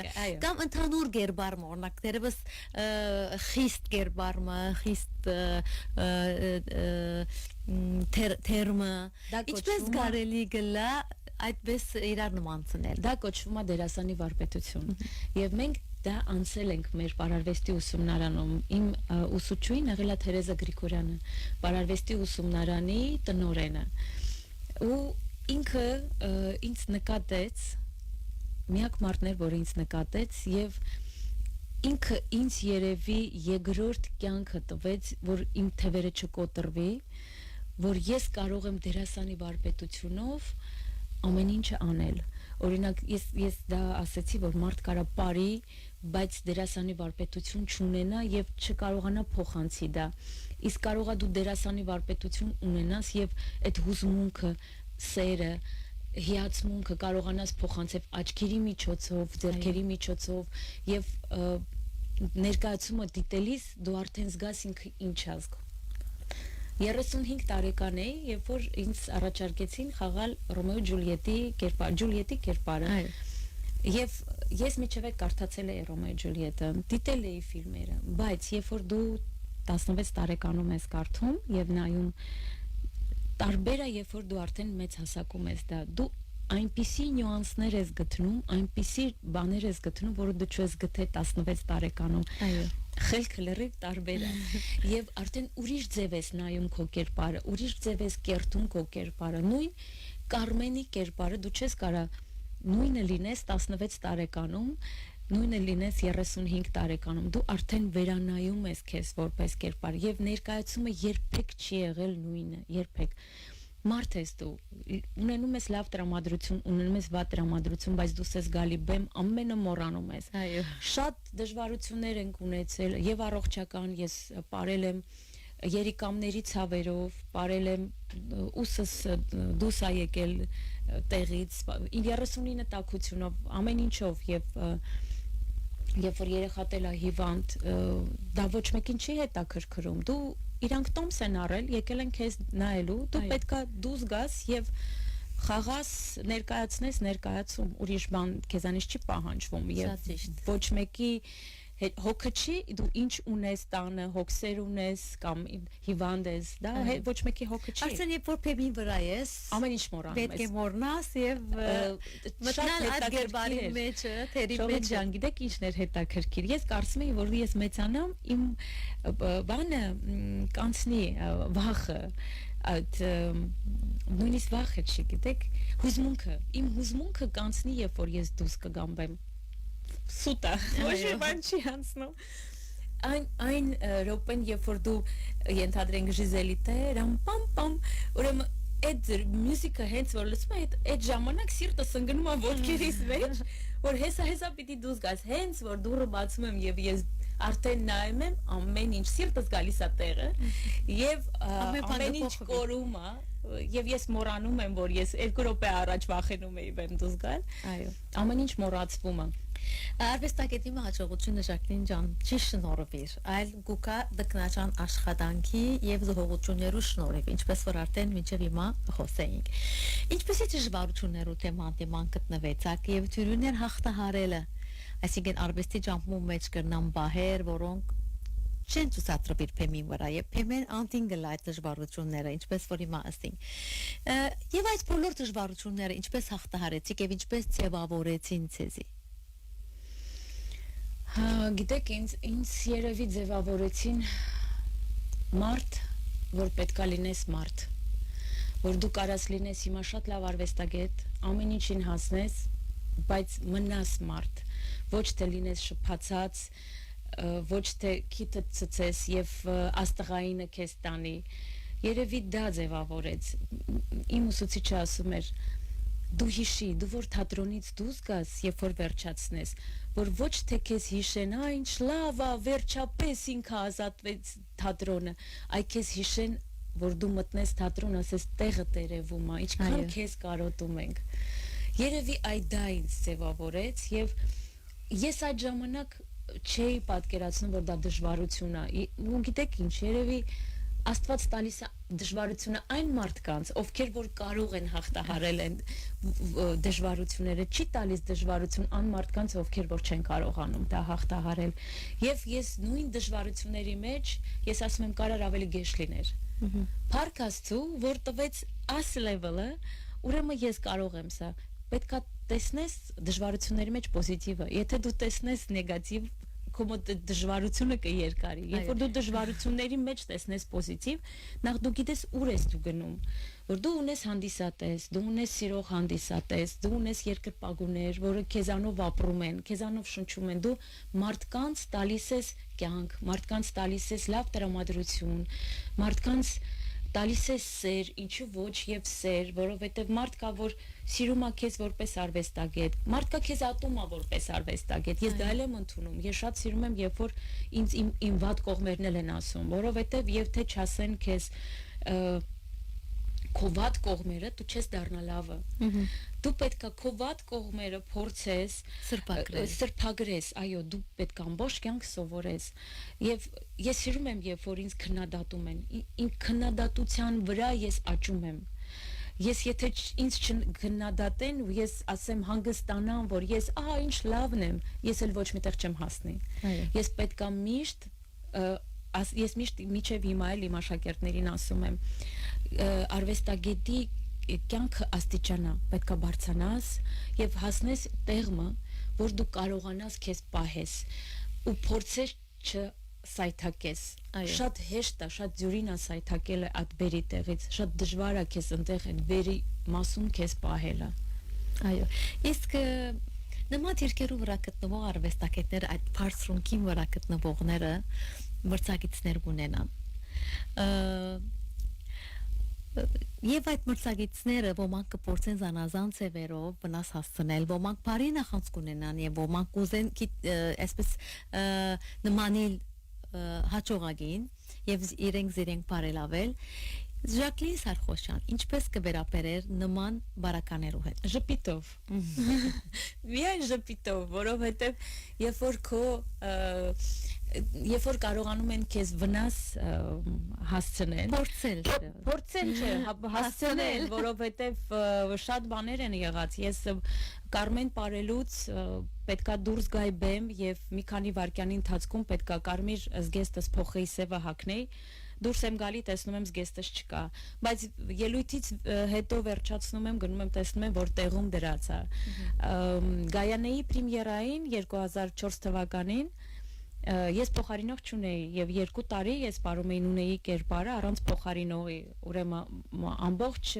կամ ընդհանուր գերբարմը օրինակ դերևս խիստ գերբարմը խիստ թերմը ինչպես կարելի գլա այդպես իրար նմանցնել։ Դա կոչվում է դերասանի վարպետություն։ Եվ մենք դա անցել ենք մեր պարարվեստի ուսումնարանում։ Իմ ուսուցչուհին եղել է Թերեզա Գրիգորյանը, պարարվեստի ուսումնարանի տնօրենը։ Ու ինքը ինձ նկատեց, միակ մարդն էր, որը ինձ նկատեց եւ ինքը ինձ երևի երկրորդ կյանքը տվեց, որ իմ թևերը չկոտրվի, որ ես կարող եմ դերասանի վարպետությունով ամեն ինչը անել։ Օրինակ ես դա ասեցի, որ մարդ կարա բարի, բայց դերասանի վարպետություն չունենա եւ չկարողանա փոխանցի դա։ Իսկ կարողա դու դերասանի վարպետություն ունենաս եւ այդ հուզմունքը, սերը, հիացմունքը կարողանաս փոխանցել աչքերի միջոցով, ձեռքերի միջոցով եւ ներկայացումը դիտելիս դու արդեն զգաս ինքը ինչ ազգ։ 35 տարեկան էի, երբ որ ինձ առաջարկեցին խաղալ Ռոմեո Ջուլիետի կերպարը։ Եվ ես միջև կարդացել էի Ռոմեո Ջուլիետը, դիտել էի ֆիլմերը, բայց երբ որ դու 16 տարեկանում ես կարդում եւ նայում, տարբեր է, երբ որ դու արդեն մեծ հասակում ես դա, դու այնպիսի նյուանսներ ես գտնում, այնպիսի բաներ ես գտնում, որը դու չես գտել 16 տարեկանում։ Այո։ Խելքը լրիվ տարբեր է։ Եվ արդեն ուրիշ ձև ես նայում քո կերպարը, ուրիշ ձև ես կերտում քո կերպարը։ Նույն Կարմենի կերպարը դու չես կարա նույնը լինես 16 տարեկանում, նույնը լինես 35 տարեկանում, դու արդեն վերանայում ես քեզ որպես կերպար եւ ներկայացումը երբեք չի եղել նույնը, երբեք։ Մարդ ես դու, ունենում ես լավ տրամադրություն, ունենում ես վատ տրամադրություն, բայց դու ես գալի բեմ, ամենը մոռանում ես։ Այո։ Շատ դժվարություններ ենք ունեցել եւ առողջական, ես ապարել եմ երիկամների ցավերով, ապարել եմ ուսս դուս ա եկել տեղից 39 տաքությունով, ամեն ինչով եւ երբ որ երեխատել է հիվանդ, դա ոչ մեկին չի հետաքրքրում։ Դու իրանք տոմս են առել, եկել են քեզ նայելու, դու պետքա դուրս գաս եւ խաղաս, ներկայացնես ներկայացում, ուրիշ բան քեզանից չի պահանջվում եւ ոչ մեկի հոգը չի, դու ինչ ունես տանը, հոգսեր ունես կամ հիվանդ ես, դա ոչ մեկի հոգը չի։ Արդեն երբ որ փեմին վրա ես, ամեն ինչ մոռանում ես։ Պետք է մոռնաս եւ մտնալ այդ գերբարի մեջ, թերի մեջ։ Ջան, գիտեք ինչն էր հետաքրքիր։ Ես կարծում էի, որ ես մեծանամ, իմ բանը կանցնի վախը, այդ նույնիսկ վախը չի, գիտեք, հուզմունքը, իմ հուզմունքը կանցնի, երբ որ ես դուրս կգամբեմ։ Սուտա, ոչ մի բան չի անցնում։ Այն րոպեն, երբ որ դու ենթադրենք Ժիզելի տերամ, պամ, ուրեմն այդ մյուզիկը հենց որ լսում է, այդ ժամանակ սիրտս ընկնում է ոտքերիս մեջ, որ հեսա պիտի դուրս գաս, հենց որ դուռը բացում եմ եւ ես արդեն նայում եմ, ամեն ինչ սիրտս գալիս է տեղը եւ ամեն ինչ կորում է եւ ես մոռանում եմ, որ ես 2 րոպե առաջ վախենում էի բեմ դուրս գալ։ Այո, ամեն ինչ մոռացվում է։ Արվեստագետի հաջողությունը Ժակլին ջան, չի շնորհվիր, այլ գուկա դկնաճան աշխատանքի եւ զողողություններու շնորհիվ, ինչպես որ արդեն մինչեւ հիմա խոսեինք։ Ինչպեսի դժվարություններու թեման գտնվեցաք եւ թյուրուներ հաղթահարելը, այսինքն արվեստի ջամփում մեջ կրնան բահեր, որոնք չեն ցուցադրվիր փեմին վրա եւ փեմեն անտին գլայ դժվարությունները, ինչպես որ հիմա ասենք։ Եվ այդ բոլոր դժվարությունները ինչպես հաղթահարեցիք եւ ինչպես ձևավորեցին ցեզի։ Գիտեք, ինձ երևի ձևավորեցին մարդ, որ պետքա լինես մարդ, որ դու կարաս լինես հիմա շատ լավ արվեստագետ, ամեն ինչին հասնես, բայց մնաս մարդ, ոչ թե լինես շփացած, ոչ թե քիթը ցցես եւ աստղայինը քեզ տանի։ Երևի դա ձևավորեց։ Իմ ուսուցիչը ասում էր. դու հիշի, դու որ թատրոնից դուրս գաս, երբ որ վերջացնես, որ ոչ թե քեզ հիշեն, ինչ լավ է, վերջապես ինքը ազատվեց թատրոնը, այ քեզ հիշեն, որ դու մտնես թատրոն, ասես տեղը տերևում է, ինչքան քեզ կարոտում ենք։ Երևի այդ դա ինձ ձևավորեց եւ ես այդ ժամանակ չէի պատկերացնում, որ դա դժվարություն է։ Ու գիտեք ինչ, երևի Աստված տալիս է դժվարությունը այն մարդկանց, ովքեր որ կարող են հաղթահարել են դժվարությունները, չի տալիս դժվարություն այն մարդկանց, ովքեր որ չեն կարողանում դա հաղթահարել։ Եվ ես նույն դժվարությունների մեջ, ես ասում եմ, կարար ավելի գեշ լիներ։ Փառք Աստծո, որ տվեց աս լեվելը, ուրեմն ես կարող եմ սա, պետքա տեսնես դժվարությունների մեջ պոզիտիվը, եթե դու տեսնես նեգատիվ կոմո դժվարությունը կերկարի, երբ որ դու դժվարությունների մեջ տեսնես պոզիտիվ, նախ դու գիտես ուր ես դու գնում, որ դու ունես հանդիսատես, դու ունես սիրող հանդիսատես, դու ունես երկրպագուներ, որը քեզանով ապրում են, քեզանով շնչում են, դու մարդկանց տալիս ես կյանք, մարդկանց տալիս ես լավ տրամադրություն, մարդկանց տալիս է սեր, ինչու ոչ եւ սեր, որովհետեւ մարդ կա, որ սիրում է քեզ որպես արվեստագետ, մարդ կա քեզ ատում է որպես արվեստագետ, ես դա էլ եմ ընդունում, ես շատ սիրում եմ, երբ որ ինձ իմ վատ կողմերն էլ են ասում, որովհետեւ եւ թե չասեն քեզ քո վատ կողմերը, դու չես դառնա լավը։ Դու պետքա քո վատ կողմերը փորձես, սրբագրես, այո, դու պետք է ամբողջ կյանք սովորես։ Եվ ես սիրում եմ, երբ որ ինձ քննադատում են, իմ քննադատության վրա ես աճում եմ։ Ես եթե ինձ չքննադատեն ու ես ասեմ հանգստանամ, որ ես ինչ լավն եմ, ես էլ ոչ միտեղ չեմ հասնի։ Ես պետքա միշտ ես միշտ միջև հիմա էլ իմ աշակերտներին ասում եմ, արվեստագետի կյանքը աստիճանա, պետքա բարձրանաս եւ հասնես տեղը, որ դու կարողանաս քեզ պահես ու փորձես չսայթակես։ Շատ հեշտ է, շատ դյուրին է սայթակելը այդ բերի տեղից, շատ դժվար է քեզ այնտեղ այդ բերի մասում քեզ պահելը։ Այո, իսկ նման երկերու վրա գտնվող արվեստագետները, այդ բարձրունքին վրա գտնվողները մրցակիցներ ունենան։ Եվ այդ մրցակիցները ոմանք կփորձեն զանազան ձևերով վնաս հասցնել, ոմանք բարի նախանցք ունենան եւ ոմանք կուզեն այսպես նմանիլ հաջողագին եւ իրենք բարելավել։ Ժակլին Սարխոշյան, ինչպես կվերապերեր նման բարականերու հետ։ Ժպիտով։ Միայն ժպիտով, որովհետեւ երբ որ կարողանում են քեզ վնաս հասցնել, փորձել չէ, հասցնել, որովհետեւ շատ բաներ են եղած։ Ես Կարմեն Պարելուց պետքա դուրս գայ բեմ եւ մի քանի վայրկյանի ընթացքում պետքա կարմիր զգեստս փոխեի սևը հագնեի, դուրս եմ գալի, տեսնում եմ զգեստս չկա, բայց ելույթից հետո վերջացնում եմ, գնում եմ, տեսնում եմ, որ տեղում դրած է։ Գայանեի պրեմիերային 2004 թվականին ես փոխարինող չունեի եւ 2 տարի ես պարում էի ունեի կերպարը առանց փոխարինողի, ուրեմն ամբողջ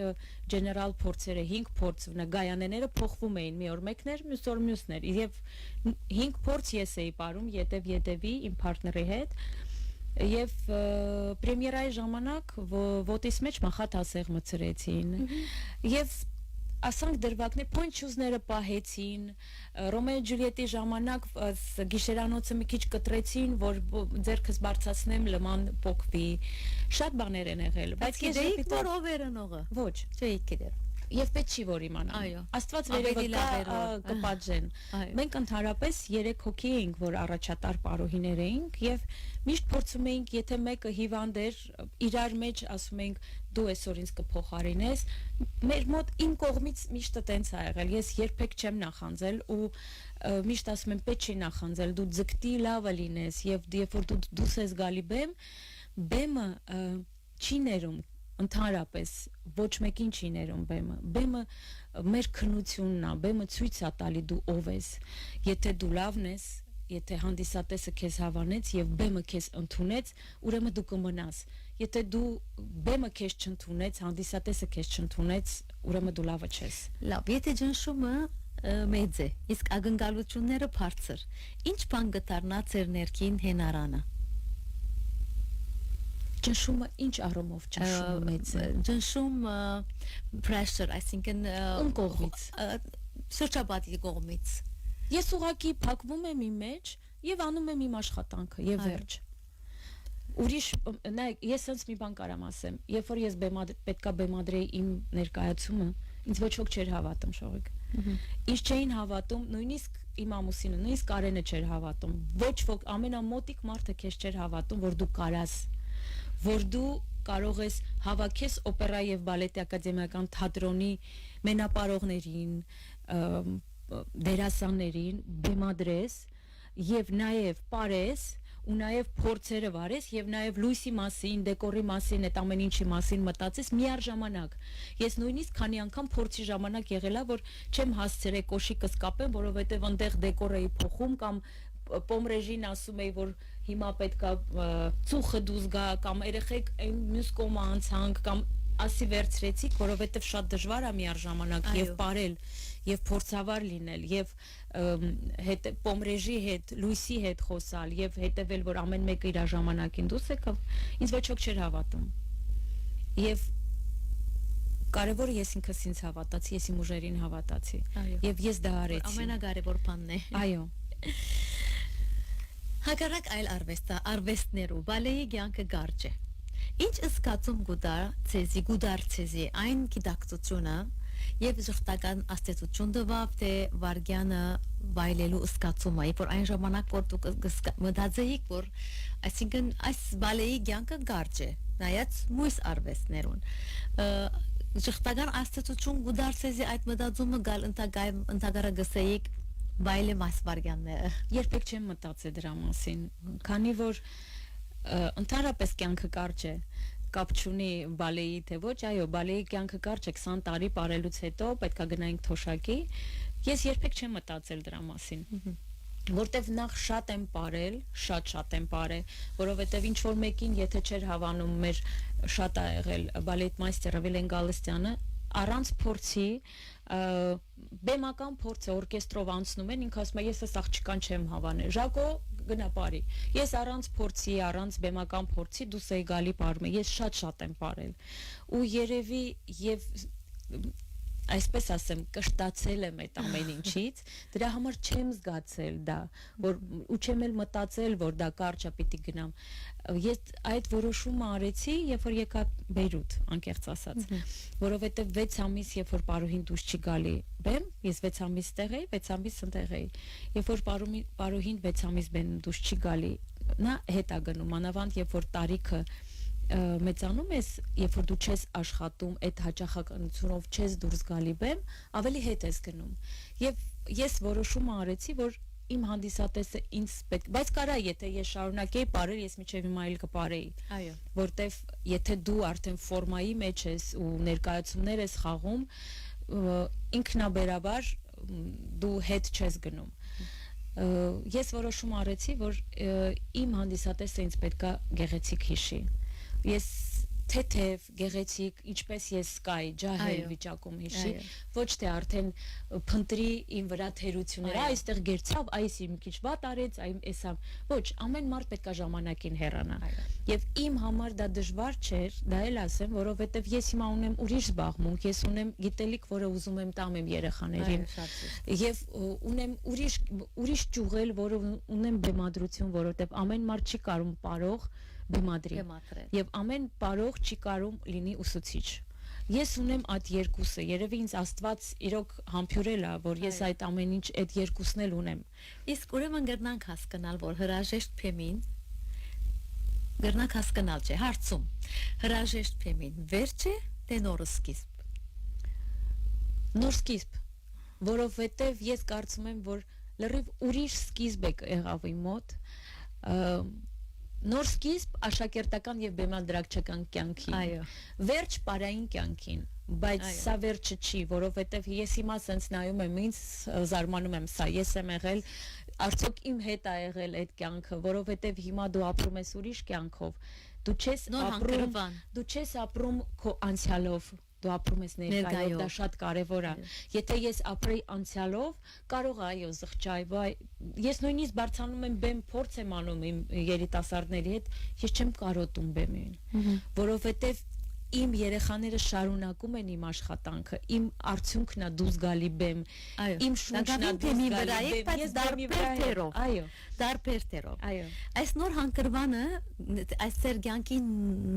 ջեներալ փորձերը 5 փորձ գայանեները փոխվում էին, մի օր մեկն էր, մյուս օր մյուսն էր եւ 5 փորձ ես էի պարում յետևի իմ պարտների հետ եւ պրեմիերայի ժամանակ ոտիս մեջ մախաթասեղ մցրեցին եւ ասանք դրվագներ փոնչուզները պահեցին, Ռոմեո Ջուլիետի ժամանակ գիշերանոցը մի քիչ կտրեցին, որ ձերքս բարձրացնեմ լման փոկվի։ Շատ բաներ են եղել, բայց ես գիտեիք որ ով էր ընողը։ Ոչ, չէի գիտեր։ Եվ պետք չի որ իմանամ։ Աստված վերևը կպատժեն։ Մենք ընդհանրապես 3 հոգի էինք, որ առաջատար պարոհիներ էինք եւ միշտ փորձում էինք, եթե մեկը հիվանդ էր, իրար մեջ ասում էինք դու այսօր ինձ կփոխարինես։ Մեր մոտ իմ կողմից միշտ տենց ա եղել։ Ես երբեք չեմ նախանձել ու միշտ ասում եմ պետք չի նախանձել, դու ձգտի լավը լինես եւ երբ որ դու դուրս ես գալի բեմը չի ներում ընդհանրապես ոչ մեկին չի ներում բեմը մեր քնությունն է, բեմը ցույց է տալի դու ով ես, եթե դու լավն ես, եթե հանդիսատեսը քեզ հավանեց եւ բեմը քեզ ընդունեց, ուրեմն դու կմնաս, եթե դու բեմը քեզ չընդունեց, հանդիսատեսը քեզ չընդունեց, ուրեմն դու լավը չես։ Լավ, եթե ճնշումը մեծ է, իսկ ակնկալությունները բարձր, ինչ բան կդառնա ձեր ներքին հենարանը։ Ճնշումը ինչ առումով ճնշումը մեծ է։ Ճնշում pressure, այսինքն ում կողմից։ Շրջապատի կողմից։ Ես ուղղակի փակվում եմ իմ մեջ եւ անում եմ իմ աշխատանքը եւ վերջ։ Ուրիշ ես sense մի բան կարամ ասեմ, երբ որ ես պետքա բեմադրեի իմ ներկայացումը, ինձ ոչ ոք չէր հավատում, շողիկ։ Ինչ չէին հավատում, նույնիսկ իմ ամուսինը, նույնիսկ Կարենը չէր հավատում։ Ոչ ոք, ամենամոտիկ մարդը քեզ չէր հավատում, որ դու կարաս, որ դու կարող ես հավաքես օպերա եւ բալետի ակադեմիական թատրոնի մենապարողներին, դերասաններին բեմադրես եւ նաեւ պարես ու նաև փորձերը վարես եւ նաև լույսի մասին, դեկորի մասին, այդ ամեն ինչի մասին մտածես միառժամանակ։ Ես նույնիսկ քանի անգամ փորձի ժամանակ եղել է, որ չեմ հասցրել կոշիկս կապեմ, որովհետեւ այնտեղ դեկոր էի փոխում կամ պոմրեժին ասում էի, որ հիմա պետքա ծուխը դուզ գա կամ երեխեք այն մյուս կոմը անցանք կամ ասի վերցրեցիք, որովհետև շատ դժվար է միառժամանակ եւ ապարել եւ փորձավար լինել եւ հետ պոմրեժի հետ, լույսի հետ խոսալ եւ հետեւել, որ ամեն մեկը իր ժամանակին դուս եկավ, ինձ ոչ ոք չէր հավատում։ Եվ կարևորը ես ինքս ինձ հավատացի, ես իմ ուժերին հավատացի եւ ես դա արեցի։ Ամենակարևոր բանն է։ Այո։ Հակառակ այլ արվեստներու բալեի կյանքը կարճ է։ Ինչ զգացում գուդարցեզի այն գիտակցությունը եւ ժխտական աստեցություն դվավ թե վարգյանը վայելելու զգացումը, որ այն ժամանակ որ դուք մտածեիք, որ այսինքն այս բալեի կյանքը կարճ է, նայած մույս արվեստներուն։ Ժխտական աստեցություն գուդարցեզի այդ մտածումը գալ ընդհանրը գսեիք վայելե մաս վարգյանները։ Երբեք չեմ մտածել դրա մասին, քանի որ ընդհանրապես կյանքը կարճ է, կապ չունի բալեի թե ոչ, այո, բալեի կյանքը կարճ է, 20 տարի ապրելուց հետո պետքա գնայինք թոշակի։ Ես երբեք չեմ մտածել դրա մասին, որտեվ նախ շատ եմ ապրել, շատ եմ ապրել, որովհետեվ ինչ որ մեկին, եթե չէր հավանում, մեր շատ ա եղել բալետմայստերը Վիլեն Գալստյանը, առանց փորձի բեմական փորձը օրկեստրով անցնում են, ինքը ասում է ես այս աղջկան չեմ հավանել, Ժակո գնա բարի, ես առանց փորձի, առանց բեմական փորձի դուս էի գալի բարում, ես շատ եմ բարել ու երևի եւ այսպես ասեմ կշտացել եմ այդ ամեն ինչից, դրա համար չեմ զգացել դա, որ ու չեմ էլ մտածել, որ դա կարճ է պիտի գնամ։ Ես այդ որոշումը արեցի, երբ որ եկա Բեյրութ, անկեղծ ասած, որովհետև 6 ամիս, երբ որ Պարուհին դուրս չի գալի բեմ, ես 6 ամիս տեղ էի, 6 ամիս ընտեղ էի։ Երբ որ Պարուհին 6 ամիս բեմ դուրս չի գալի, նա հետ է գնում, մանավանդ երբ որ տարիքը մեծանում ես, երբ որ դու չես աշխատում, այդ հաճախականությունով չես դուրս գալի բեմ, ավելի հետ ես գնում։ Եվ ես որոշումը արեցի, որ իմ հանդիսատեսը ինձ պետք, բայց կարա, եթե ես շարունակեի ապրել, ես մինչև հիմա էլ կապարեի։ Այո։ Որտեվ եթե դու արդեն ֆորմայի մեջ ես ու ներկայացումներ ես խաղում, ինքնաբերաբար դու հետ չես գնում։ Ես որոշում արեցի, որ իմ հանդիսատեսը ինձ պետքա գեղեցիկ հիշի։ Ես թեթև, գեղեցիկ, ինչպես ես սկայի, ջահել վիճակում հիշի, ոչ թե արդեն փնտրի իմ վրա թերությունները, այստեղ գերցավ, այս իմ քիչ վատ արեց, այսա, ոչ, ամեն մարդ պետքա ժամանակին հեռանա։ Եվ իմ համար դա դժվար չէր, դա էլ ասեմ, որովհետև ես հիմա ունեմ ուրիշ զբաղմունք, ես ունեմ գիտելիք, որը ուզում եմ տամ իմ երեխաներին, եւ ունեմ ուրիշ ճյուղել, որը ունեմ բեմադրություն, որովհետև ամեն մարդ չի կարող պարող բեմադրի եւ ամեն պարող չի կարող լինի ուսուցիչ։ Ես ունեմ այդ երկուսը, երևի ինձ Աստված իրոք համբյուրել է, որ ես այդ ամեն ինչ այդ երկուսն էլ ունեմ։ Իսկ ուրեմն գրնանք հասկանալ, որ հրաժեշտ փեմին գրնանք հասկանալ չէ, հարցում հրաժեշտ փեմին վերջ է թե նոր սկիզբ։ Նոր սկիզբ, որովհետեւ ես կարծում եմ, որ լրիվ ուրիշ սկիզբ է եղավ իմ մոտ, նոր սկիզբ աշակերտական եւ բեմադրակչական կյանքին։ Այո։ Վերջ պարային կյանքին, բայց սա վերջը չի, որովհետեւ ես հիմա sense նայում եմ ինձ, զարմանում եմ, սա ես եմ եղել, արդյոք իմ հետ ա եղել այդ կյանքը, որովհետեւ հիմա դու ապրում ես ուրիշ կյանքով։ Դու չես ապրում քո անցյալով, դու ապրում ես ներկայով, դա շատ կարևոր է։ Եթե ես ապրեի անցյալով, կարող է այո զղջայ, ես նույնիսկ բարձանում եմ բեմ փորձ եմ անում իմ երիտասարդների հետ, ես չեմ կարոտում բեմին, որովհետև իմ երեխաները շարունակում են իմ աշխատանքը, իմ արդյունքն է դուրս գալի բեմ, իմ շունչն է դուրս գալի բեմ, ես դարբերներով, այո, դարբերներով։ Այո։ Այս նոր հանգրվանը, այս սերգյանքի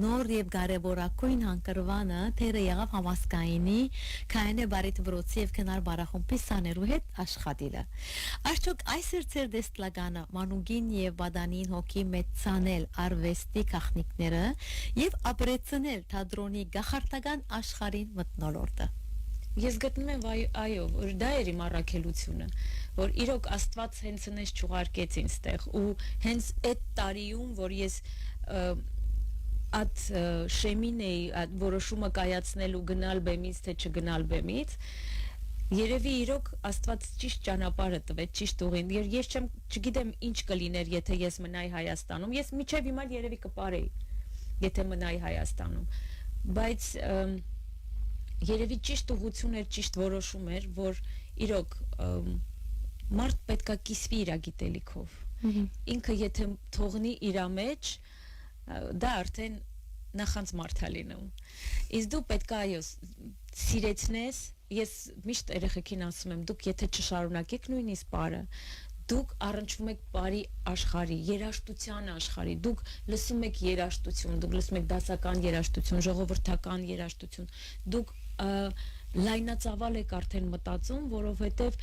նոր եւ կարեւորակույն հանգրվանը թերը եղավ համասկայինի, քայնե բարիտ վրոցի եւ քնար բարախումբի սաներու հետ աշխատելը։ Արդյոք այս ծեր դեստլագանը մանուգին եւ բադանին հոգի մեծանել արվեստի քաղաքները եւ ապրեցնել թատրոնի գախարտական աշխարհին մտնոլորտը։ Ես գտնում եմ այո, որ դա էր իմ առաքելությունը, որ իրոք Աստված հենց ինձ չուղարկեց ինձ ու հենց այդ տարիում, որ ես այդ շեմին էի, այդ որոշումը կայացնել ու գնալ բեմից, թե չգնալ բեմից, երևի իրոք Աստված ճիշտ ճանապարհը տվեց, ճիշտ ուղին։ Ես չգիտեմ ինչ կլիներ, եթե ես մնայի Հայաստանում։ Ես միջև հիմա երևի կպարեի, եթե մնայի Հայաստանում։ Բայց երևի ճիշտ ուղղություն էր, ճիշտ որոշում էր, որ իրոք մարդ պետքա կիսվի իր գիտելիքով։ Ինքը եթե թողնի իր մեջ, դա արդեն նախանց մարդ է լինում։ Իսկ դու պետքա այո սիրեցնես, ես միշտ երեխեքին ասում եմ, դուք եթե չշարունակեք նույնիսկ պարը, դուք առնչվում եք բարի աշխարհի, երաժշտության աշխարհի, դուք լսում եք երաժշտություն, դուք լսում եք դասական երաժշտություն, ժողովրդական երաժշտություն, դուք լայնածավալ եք արդեն մտածում, որովհետև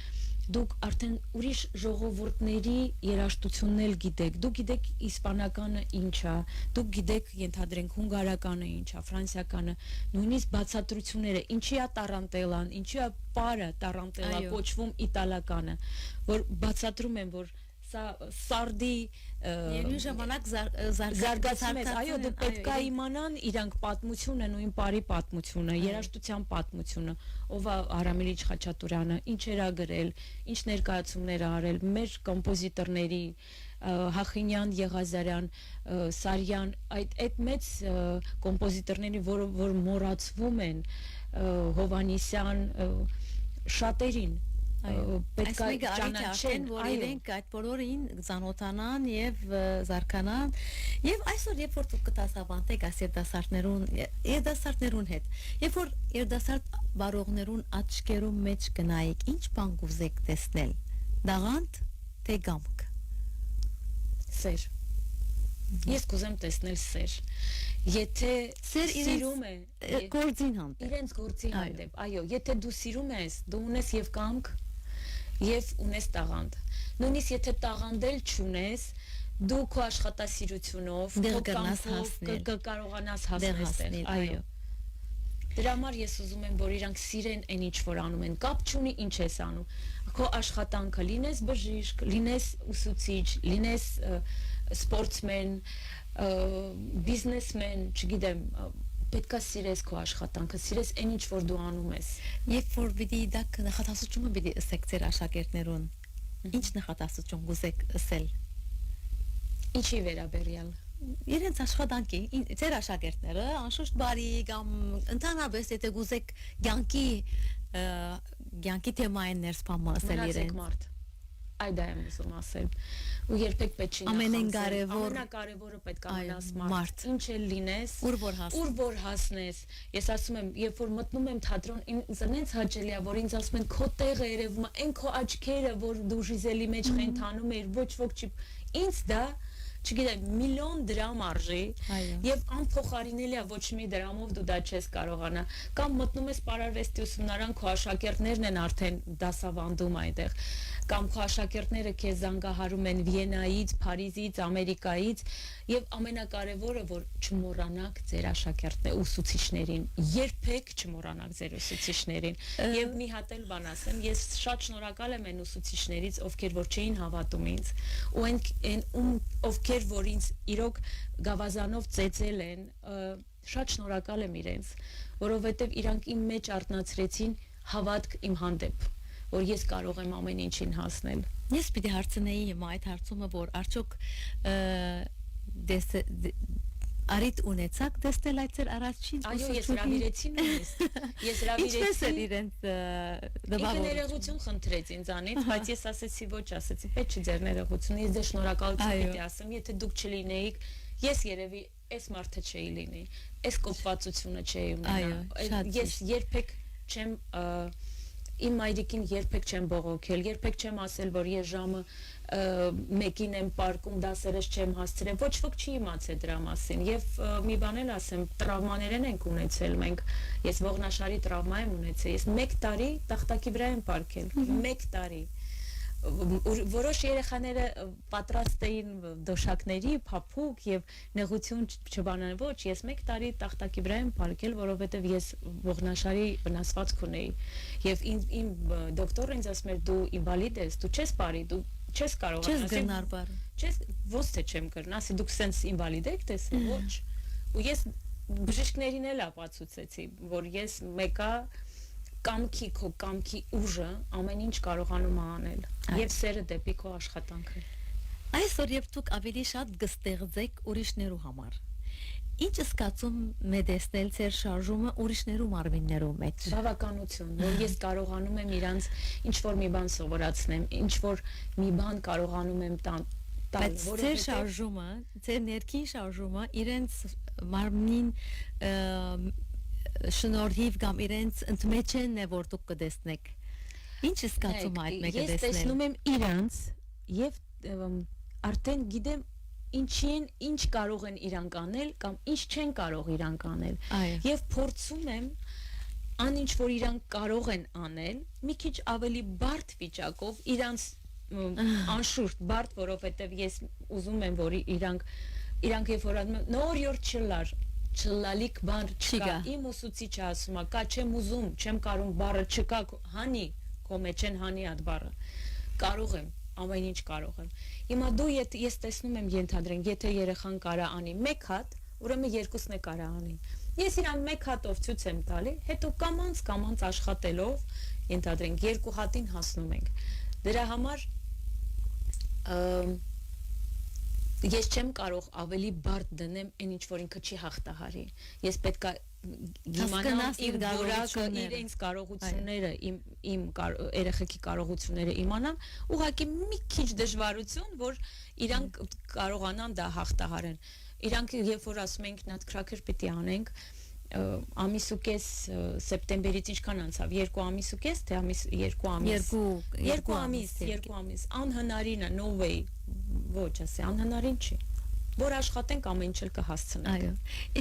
դուք արդեն ուրիշ ժողովուրդների երաժշտությունն էլ գիտեք, դուք գիտեք իսպանականը ինչ է, դուք գիտեք ենթադրենք հունգարականը ինչ է, ֆրանսիականը, նույնիսկ բացատրությունները, ինչի է տառանտելան, ինչի է պարը տառանտելա կոչվում իտալականը, որ բացատրում են, որ սա սարդի եւ նույն ժամանակ զարգացում է, այո, դու պետք է իմանան իրանք պատմությունը, նույն բարի պատմությունը, երաժշտության պատմությունը, ով է Արամիլիչ Խաչատուրյանը, ինչեր է գրել, ինչ ներկայացումներ ա արել, մեր կոմպոզիտորների Հախինյան, Եղազարյան, Սարյան, այդ մեծ կոմպոզիտորների, որ մոռացվում են, Հովանիսյան, շատերին պետք է ճանաչեն, որ իրենք այդ բոլորին ծանոթանան եւ զարգանան եւ այսօր երբ որ դուք կտասավանդեք այս երդասարտներուն հետ, երբ որ երդասարտ բարողներուն աչքերում մեջ գնայիք, ինչ բան կուզեք տեսնել, դաղանդ թե գամք, սեր, ես կուզեմ տեսնել սեր, եթե սիրում է գործին հանդեպ, իրենց գործի հանդեպ, այո, եթե դու սիրում ես, դու ունես եւ կամք եւ ունես տաղանդ, նույնիսկ եթե տաղանդել չունես, դու քո աշխատասիրությունով, քո կամքով կարողանաս հասնել, այո։ Դրա համար ես ուզում եմ, որ իրանք սիրեն այն ինչ որ անում են, կապ չունի ինչ ես անում, քո աշխատանքը լինես բժիշկ, լինես ուսուցիչ, լինես սպորտսմեն, բիզնեսմեն, չգիտեմ, պետք է սիրես քո աշխատանքը, սիրես այն ինչ որ դու անում ես։ Երբ որ պիտի դա նախատեսությունը պիտի ըսեք ձեր աշակերտներուն, ինչ նախատեսություն կուզեք ըսել։ Ինչի վերաբերյալ։ Իրենց աշխատանքի, ձեր աշակերտները անշուշտ բարի կամ ընդհանրապես եթե կուզեք կյանքի թեմային ներսպամը ըսել իրենց։ Այդ եմ ուզում ասել ու երբեք պետք չի ամենակարևորը պետք է մնաս մարդ ինչ էլ լինես ուր որ հասնես ես ասում եմ երբ որ մտնում եմ թատրոն ինձ այնց հաճելի է որ ինձ ասում են քո տեղը երևում է այն քո աչքերը որ դու ժիզելի մեջ խենթանում ես ոչ ոք չի ինձ դա չգիտեմ միլիոն դրամ արժի եւ անփոխարինելի է ոչ մի դրամով դու դա չես կարողանա կամ մտնում ես պարարվեստի ուսումնարան քո աշակերտներն են արդեն դասավանդում այնտեղ կամ քո աշակերտները քեզ զանգահարում են Վիեննայից, Փարիզից, Ամերիկայից եւ ամենակարևորը որ չմոռանաք ձեր ուսուցիչներին երբեք չմոռանաք ձեր ուսուցիչներին եւ մի հատ էլ բան ասեմ ես շատ շնորհակալ եմ այն ուսուցիչներից ովքեր որ չէին հավատում ինձ ու այն ովքեր որ ինձ իրոք գավազանով ծեծել են շատ շնորհակալ եմ իրենց որովհետեւ իրանք իմ մեջ արտնացրեցին հավատք իմ հանդեպ որ ես կարող եմ ամեն ինչին հասնել ես պիտի հարցնեի հիմա այդ հարցումը որ արդյոք արիտ ունեցաք տեսնել այդ ձեր առաջին այո ես հրավիրեցի նույնիսկ ես հրավիրեցի ինչպես էր իրենց ներողություն խնդրեց ինձանից բայց ես ասեցի ոչ ասեցի պետք չի ձեր ներողությունը ես դե շնորհակալություն պիտի ասեմ եթե դուք չլինեիք ես երևի այս մարդը չէի լինի այս կոպվածությունը չէի ունենա ես երբեք չեմ իմ մայրիկին երբեք չեմ բողոքել, երբեք չեմ ասել, որ ես ժամը 1-ին եմ պարկում, դասերս չեմ հասցրել, ոչ ոք չի իմացել դրա մասին եւ մի բան էլ ասեմ, տրավմաներ ենք ունեցել մենք, ես ողնաշարի տրավմա եմ ունեցել, ես 1 տարի տախտակի վրա եմ պարկել, 1 տարի որոշ երեխաները պատրաստ էին դոշակների, փափուկ եւ նեղություն չբանան, ոչ, ես 1 տարի տախտակի վրա եմ պարկել, որովհետեւ ես ողնաշարի վնասվածք ունեի եւ իմ դոկտորը ինձ ասում էր դու ինվալիդ ես, դու չես բարի, դու չես կարող Չես գնար բար։ Չես ոնց թե չեմ կրնա, ասի դուք սենց ինվալիդ եք տեսնում, ոչ։ Ու ես բժիշկներին էլ ապացուցեցի, որ ես մեկա կամքի քո կամքի ուժը ամեն ինչ կարողանում է անել եւ սերը դեպի քո աշխատանքը։ Այսօր երբ դուք ավելի շատ կստեղծեք ուրիշներու համար, ինչ զգացում մեդեսնել ձեր շարժումը ուրիշներու մարմիններու մեջ։ Բավականություն, որ ես կարողանում եմ իրանց ինչ որ մի բան սովորացնեմ, ինչ որ մի բան կարողանում եմ տալ, Բայց ձեր շարժումը, ձեր ներքին շարժումը իրենց մարմնին շնորհիվ կամ իրենց ընդմեջն է որ դուք կտեսնեք։ Ինչ զգացում այդ մեկը Ես տեսնել։ տեսնում եմ իրանց եւ արդեն գիտեմ ինչ կարող են իրանք անել կամ ինչ չեն կարող իրանք անել եւ փորձում եմ անինչ որ իրանք կարող են անել մի քիչ ավելի բարդ վիճակով իրանց անշուշտ բարդ որովհետեւ ես ուզում եմ որ իրանք երբ որ նոր չլալիք բան չկա իմ ուսուցիչը ասում է կա չեմ ուզում չեմ կարող բառը չկա հանի քո մեջ են հանի այդ բառը կարող եմ ամեն ինչ կարող եմ հիմա դու ես տեսնում եմ ենթադրենք եթե երեխան կարա անի 1 հատ ուրեմն երկուսն է կարա անի ես իրան 1 հատով ցույց եմ տալի հետո կամանց աշխատելով ենթադրենք 2 հատին հասնում ենք դրա համար ես չեմ կարող ավելի բարդ դնեմ այն ինչ որ ինքը չի հաղթահարի ես պետքա իմանամ իր որակը իրենց կարողությունները իմ երեխեքի կարողությունները իմանամ ուղղակի մի քիչ դժվարություն որ իրանք կարողանան դա հաղթահարեն իրանք երբ որ ասում ենք նատքրաքեր պիտի անենք ամիս ու կես սեպտեմբերից ինչքան անցավ 2 ամիս ու կես թե 2 ամիս անհնարին է no way ոչ ասի անհնարին չի որ աշխատենք ամեն ինչ էլ կհասցնենք այո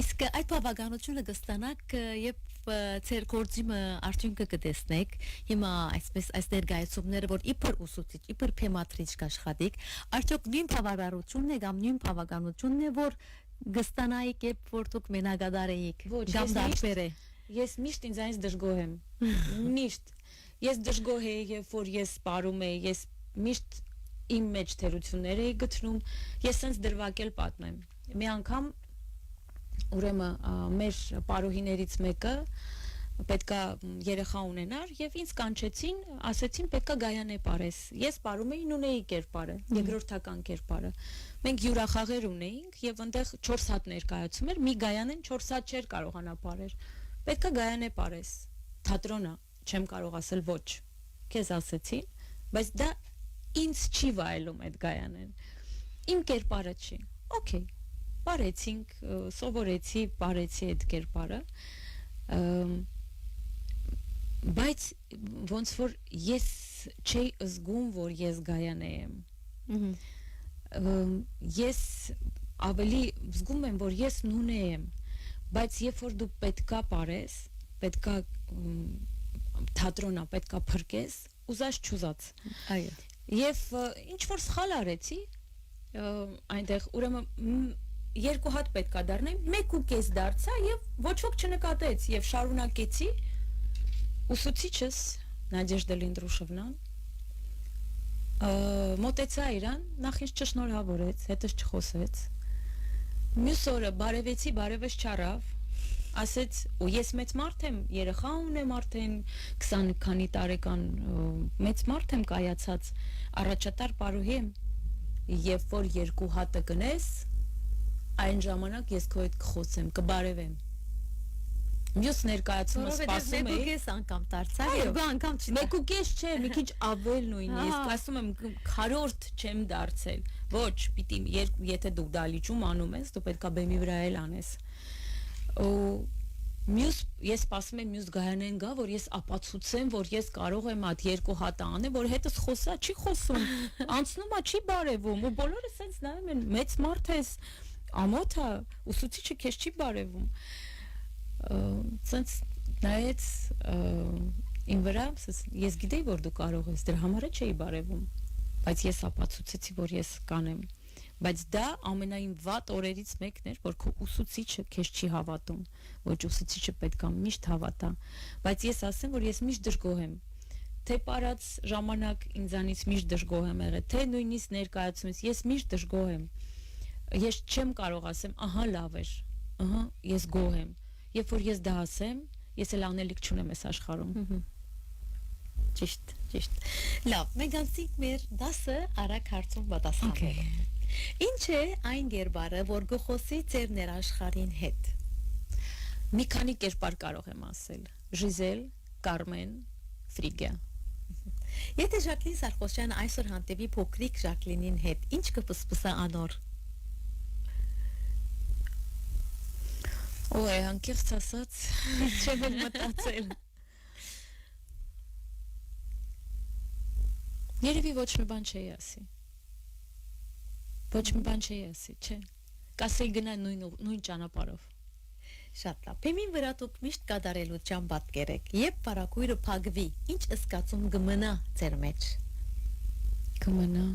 իսկ այդ բավականությունը կստանաք երբ ձեր գործիմը արդյունքը կտեսնեք հիմա այսպես այս ներկայացումները որ իբր ուսուցիչ իբր փեմատրիչ կաշխատիկ արդյոք նույն բավարարությունն է կամ նույն բավականությունն է որ գստանայիք երբ որ դուք մենակադար էիք կամ դարբեր է ես միշտ ինձանից դժգոհ եմ միշտ ես դժգոհ եի երբ որ ես սպարում էի ես միշտ իմ մեջ թերություններ էի գտնում ես sense դրվագել պատմեմ մի անգամ ուրեմն մեր պարուհիներից մեկը պետքա երեխա ունենար եւ ինձ կանչեցին ասեցին պետքա գայանե ապարես ես պարում էի ունեի կերպարը երկրորդական կերպարը մենք յուրախաղեր ունեինք եւ այնտեղ 4 հատ ներկայացում էր մի գայանեն 4 հատ չէր կարողանա ապարել պետքա գայանե ապարես թատրոնա չեմ կարող ասել ոչ քեզ ասեցին բայց դա ինձ չի վայելում այդ գայանեն իմ կերպարը չի օքեյ բարեցինք սովորեցի բարեցի այդ կերպարը բայց ոնց որ ես չէի զգում որ ես գայանե եմ ես ավելի զգում եմ որ ես նունե եմ բայց երբ որ դու պետքա ապարես պետքա թատրոնա պետքա փրկես ուզած չուզած այո եւ ինչ որ սխալ արեցի այնտեղ ուրեմն 2 հատ պետքա դառնեմ 1.5 դարձա եւ ոչ ոք չնկատեց եւ շարունակեցի ուսուցիչս Նադեժդա Լինդրուշովնան մոտեցա իրան նախ ինձ չշնորհավորեց հետս չխոսեց մյուս օրը բարևեցի բարևս չարավ ասեց ու ես մեծ մարդ եմ երեխա ունեմ արդեն 20 քանի տարեկան մեծ մարդ եմ կայացած առաջատար պարուհի եմ երբ որ 2 հատը գնես այն ժամանակ ես քո հետ կխոսեմ կբարևեմ մյուս ներկայացումը սպասում էի ես անգամ դարձա երկու անգամ չի 1.5 չէ մի քիչ ավել նույնիսկ ասում եմ քառորդ չեմ դարձել ոչ պիտի եթե դու դալիճում անում ես դու պետքա բեմի վրա էլ անես մյուս ես սպասում եմ մյուս գայանեն գա որ ես ապացուցեմ որ ես կարող եմ այդ 2 հատը անել որ հետս խոսա չի խոսում անցնում է չի բարևում ու բոլորը սենց նայում են մեծ մարդ ես ամոթա ուսուցիչը քեզ չի բարևում սենց նայեց իմ վրա ես գիտեի որ դու կարող ես դրա համար չէի բարևում բայց ես ապացուցեցի, որ ես կանեմ։ Բայց դա ամենայն վատ օրերից մեկն էր, որ քո ուսուցիչը քեզ չի հավատում, ոչ ուսուցիչը պետք է միշտ հավատա, բայց ես ասեմ, որ ես միշտ դժգոհ եմ, թե պարած ժամանակ ինձանից միշտ դժգոհ եմ եղել, թե նույնիսկ ներկայացումից ես միշտ դժգոհ եմ, ես չեմ կարող ասեմ, ահա լավ էր, ահա ես գոհ եմ, երբ որ ես դա ասեմ, ես էլ անելիք չունեմ այս աշխարհում։ Ճիշտ։ Լավ, մենք անցինք մեր դասը արագ հարցում պատասխանելու։ Ինչ է այն գերբարը, որ գխոսի ձեր ներաշխարհին հետ։ Մի քանի կերպար կարող եմ ասել. Ժիզել, Կարմեն, Ֆրիգա։ Եթե Ժակլին Սարխոսյանը այսօր հանդիպի փոքրիկ Ժակլինին հետ, ինչ կպսպսա անոր։ Ոյ, անկեղծ ասած, չեմ էլ մտածել։ Երևի ոչ մի բան չի ասի։ Ոչ մի բան չի ասի, չէ։ Կասեի գնա նույն ճանապարհով։ Շատ լավ։ Փեմին վրա դուք միշտ կատարելության պատկերեք, երբ բարակույրը փակվի, ինչ զգացում կմնա ձեր մեջ։ Կմնա։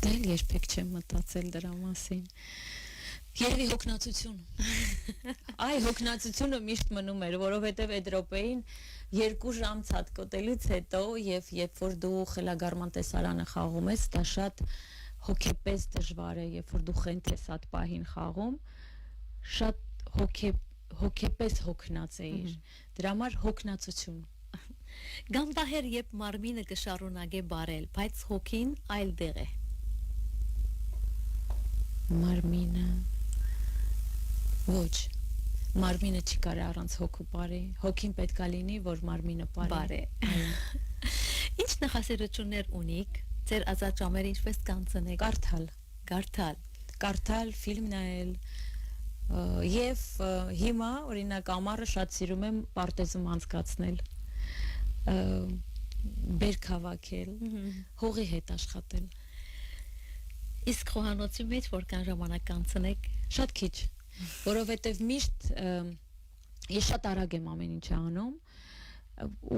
Դել երբեք չեմ մտածել դրա մասին։ Երևի հոգնածություն։ Այ հոգնածությունը միշտ մնում էր, որովհետև այդ րոպեին 2 ժամ ցածկոտելուց հետո եւ երբ որ դու խելագարման տեսարանը խաղում ես, դա շատ հոգեպես դժվար է, երբ որ դու խենթ ես այդ պահին խաղում, շատ հոգեպես հոգնած էիր։ Դրա համար հոգնածություն։ Գամբահեր երբ մարմինը կշարունակե բարել, բայց հոգին այլ դեղ է։ Մարմինը ոչ մարմինը չի կարա առանց հոգու բարի հոգին պետք է լինի որ մարմինը բարի Ինչ նախասիրություններ ունիք ձեր ազատ ժամերը ինչպես կանցնեք կարդալ ֆիլմ նայել եւ հիմա օրինակ ամառը շատ սիրում եմ պարտեզում անցկացնել բերք հավաքել հողի հետ աշխատել իսկ խոհանոցի մեջ որքան ժամանակ կանցնեք շատ քիչ որովհետև միշտ ես շատ արագ եմ ամեն ինչ անում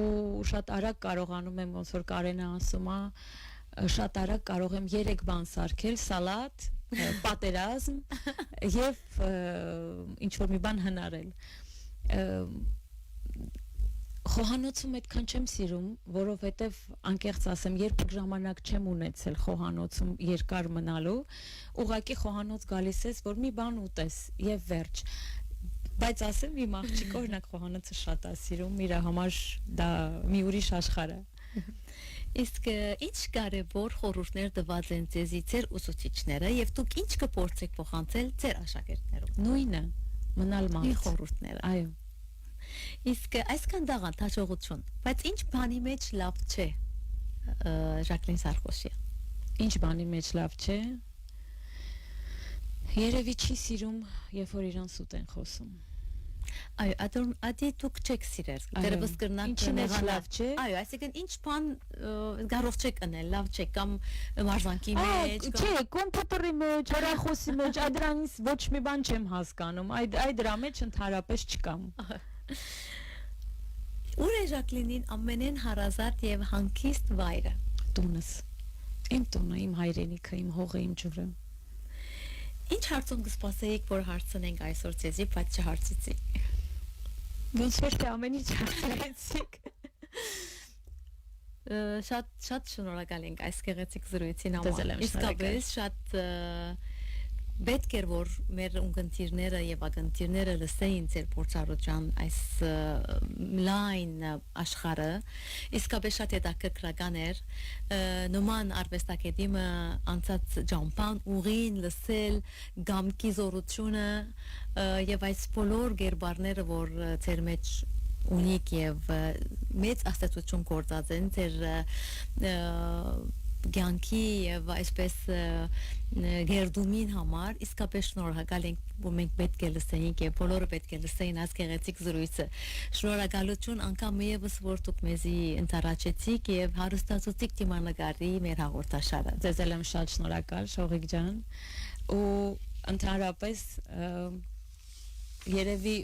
ու շատ արագ կարողանում եմ ոնց որ Կարենը ասում է շատ արագ կարող եմ 3 բան սարքել սալատ պատերազմ եւ ինչ որ մի բան հնարել խոհանոցում այդքան չեմ սիրում որովհետև անկեղծ ասեմ երբեք ժամանակ չեմ ունեցել խոհանոցում երկար մնալու ուղղակի խոհանոց գալիս ես որ մի բան ուտես եւ վերջ բայց ասեմ իմ աղջիկը օրինակ խոհանոցը շատ է սիրում իր համար դա մի ուրիշ աշխարհ է իսկ ինչ կարևոր խորհուրդներ տված են ձեզի ձեր ուսուցիչները եւ դուք ինչ կփորձեք փոխանցել ձեր աշակերտներուն նույնը մնալ մանց խորհուրդները այո Իսկ այսքան դաղան հաջողություն, բայց ինչ բանի մեջ լավ չէ Ժակլին Սարխոսյան։ Ինչ բանի մեջ լավ չէ։ Երևի չի սիրում, երբ որ իրան սուտ են խոսում։ Այո, ադի դուք չեք սիրել։ Դերևս կրնակ ինչի մեջ լավ չէ։ Այո, այսինքն ինչ բան գարով չեք անել, լավ չէ կամ մարզանքի մեջ կամ չէ, կոմպյուտերի մեջ, հեռախոսի մեջ, դրանից ոչ մի բան չեմ հասկանում։ Այդ դրա մեջ ընդհանրապես չկամ։ Ուր է Ժակլինին ամենեն հարազատ եւ հանգիստ վայրը։ Տունս։ Իմ տունը, իմ հայրենիքը, իմ հողը, իմ ջուրը։ Ինչ հարցում կսպասեիք, որ հարցնենք այսօր ձեզի, բայց չհարցեցի։ Ոնց որ թե ամեն ինչ հարցրեցիք։ Շատ շնորհակալ ենք այս գեղեցիկ զրույցին համար։ Իսկապես շատ պետք էր որ մեր ունգընտիրները եւ ագընտիրները լսեին ձեր փորձառության այս լայն աշխարհը իսկապես շատ հետաքրքրական էր նոման արվեստագետիմը անցած ջամփան ուղին լսել գամքի զորությունը եւ այս բոլոր գերբարները որ ձեր մեջ ունիկ եւ մեծ աստեցություն գործած են ձեր Գյանքի եւ այսպես գերդումին համար իսկապես շնորհակալ ենք որ մենք պետք է լսեինք եւ բոլորը պետք է լսեին այս գեղեցիկ զրույցը շնորհակալություն անգամ եւս որ դուք մեզի ընթառաջեցիք եւ հարստացուցիք դիմանկարի մեր հաղորդաշարը ձեզ էլ եմ շատ շնորհակալ Շողիկ ջան ու ընդհանրապես երևի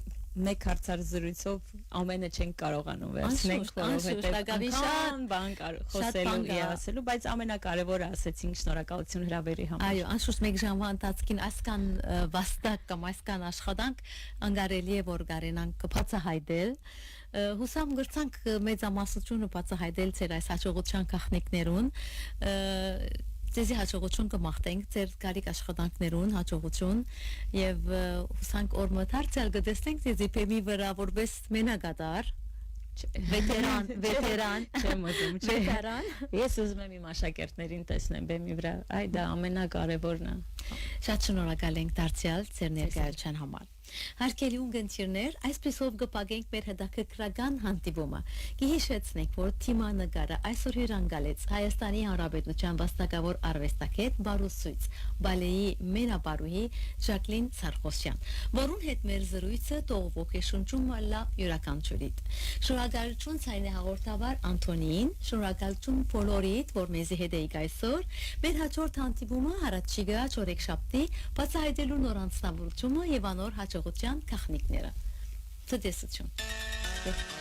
մեկ հարցար զրույցով ամենը չենք կարողանում վերցնել, Անշուշտ, որովհետև շատ անկան բան խոսելու բան կա։ եւ ասելու, բայց ամենակարևորը ասեցինք շնորհակալություն հրավերի համար։ Այո, անշուշտ մեկ ժամվա ընթացքին այսքան վաստակ կամ այսքան աշխատանք անգարելի է որ գարենանք բացահայտել հուսամ գրցանք մեծամասնությունը բացահայտել ձեր այս հաջողության գաղտնիքներուն Ձեզի հաջողություն կմաղթենք ձեր կարիք աշխատանքներուն հաջողություն եւ հուսանք օրը դարձյալ կտեսնենք ձեզի փեմի վրա որպես մենակատար վետերան չեմ ուզում վետերան ես ուզում եմ իմ աշակերտներին տեսնեմ բեմի վրա այ դա ամենակարևորն է շատ շնորհակալ ենք դարձյալ ձեր ներկայության համար Հարկելի ունգընտիրներ, այսպեսով կպագենք մեր հետաքրքրական հանդիպումը։ Կհիշեցնենք, որ թիմանագարը այսօր հյուրընկալեց Հայաստանի Հանրապետության վաստակավոր արվեստագետ Բարուսույց, բալեի մենաբարուհի Ժակլին Սարխոսյան, որուն հետ մեր զրույցը տողվող է շնչում լա յուրաքանչյուրիդ։ Շնորհակալություն ցայնե հաղորդավար Անտոնիին, շնորհակալություն բոլորիդ, որ մեզի հետ եք այսօր։ Մեր հաջորդ հանդիպումը առաջիկա չորեքշաբթի բացահայտելու նոր անձնավորությունը եւ անոր հաջողության գաղտնիքները։ Ցտեսություն։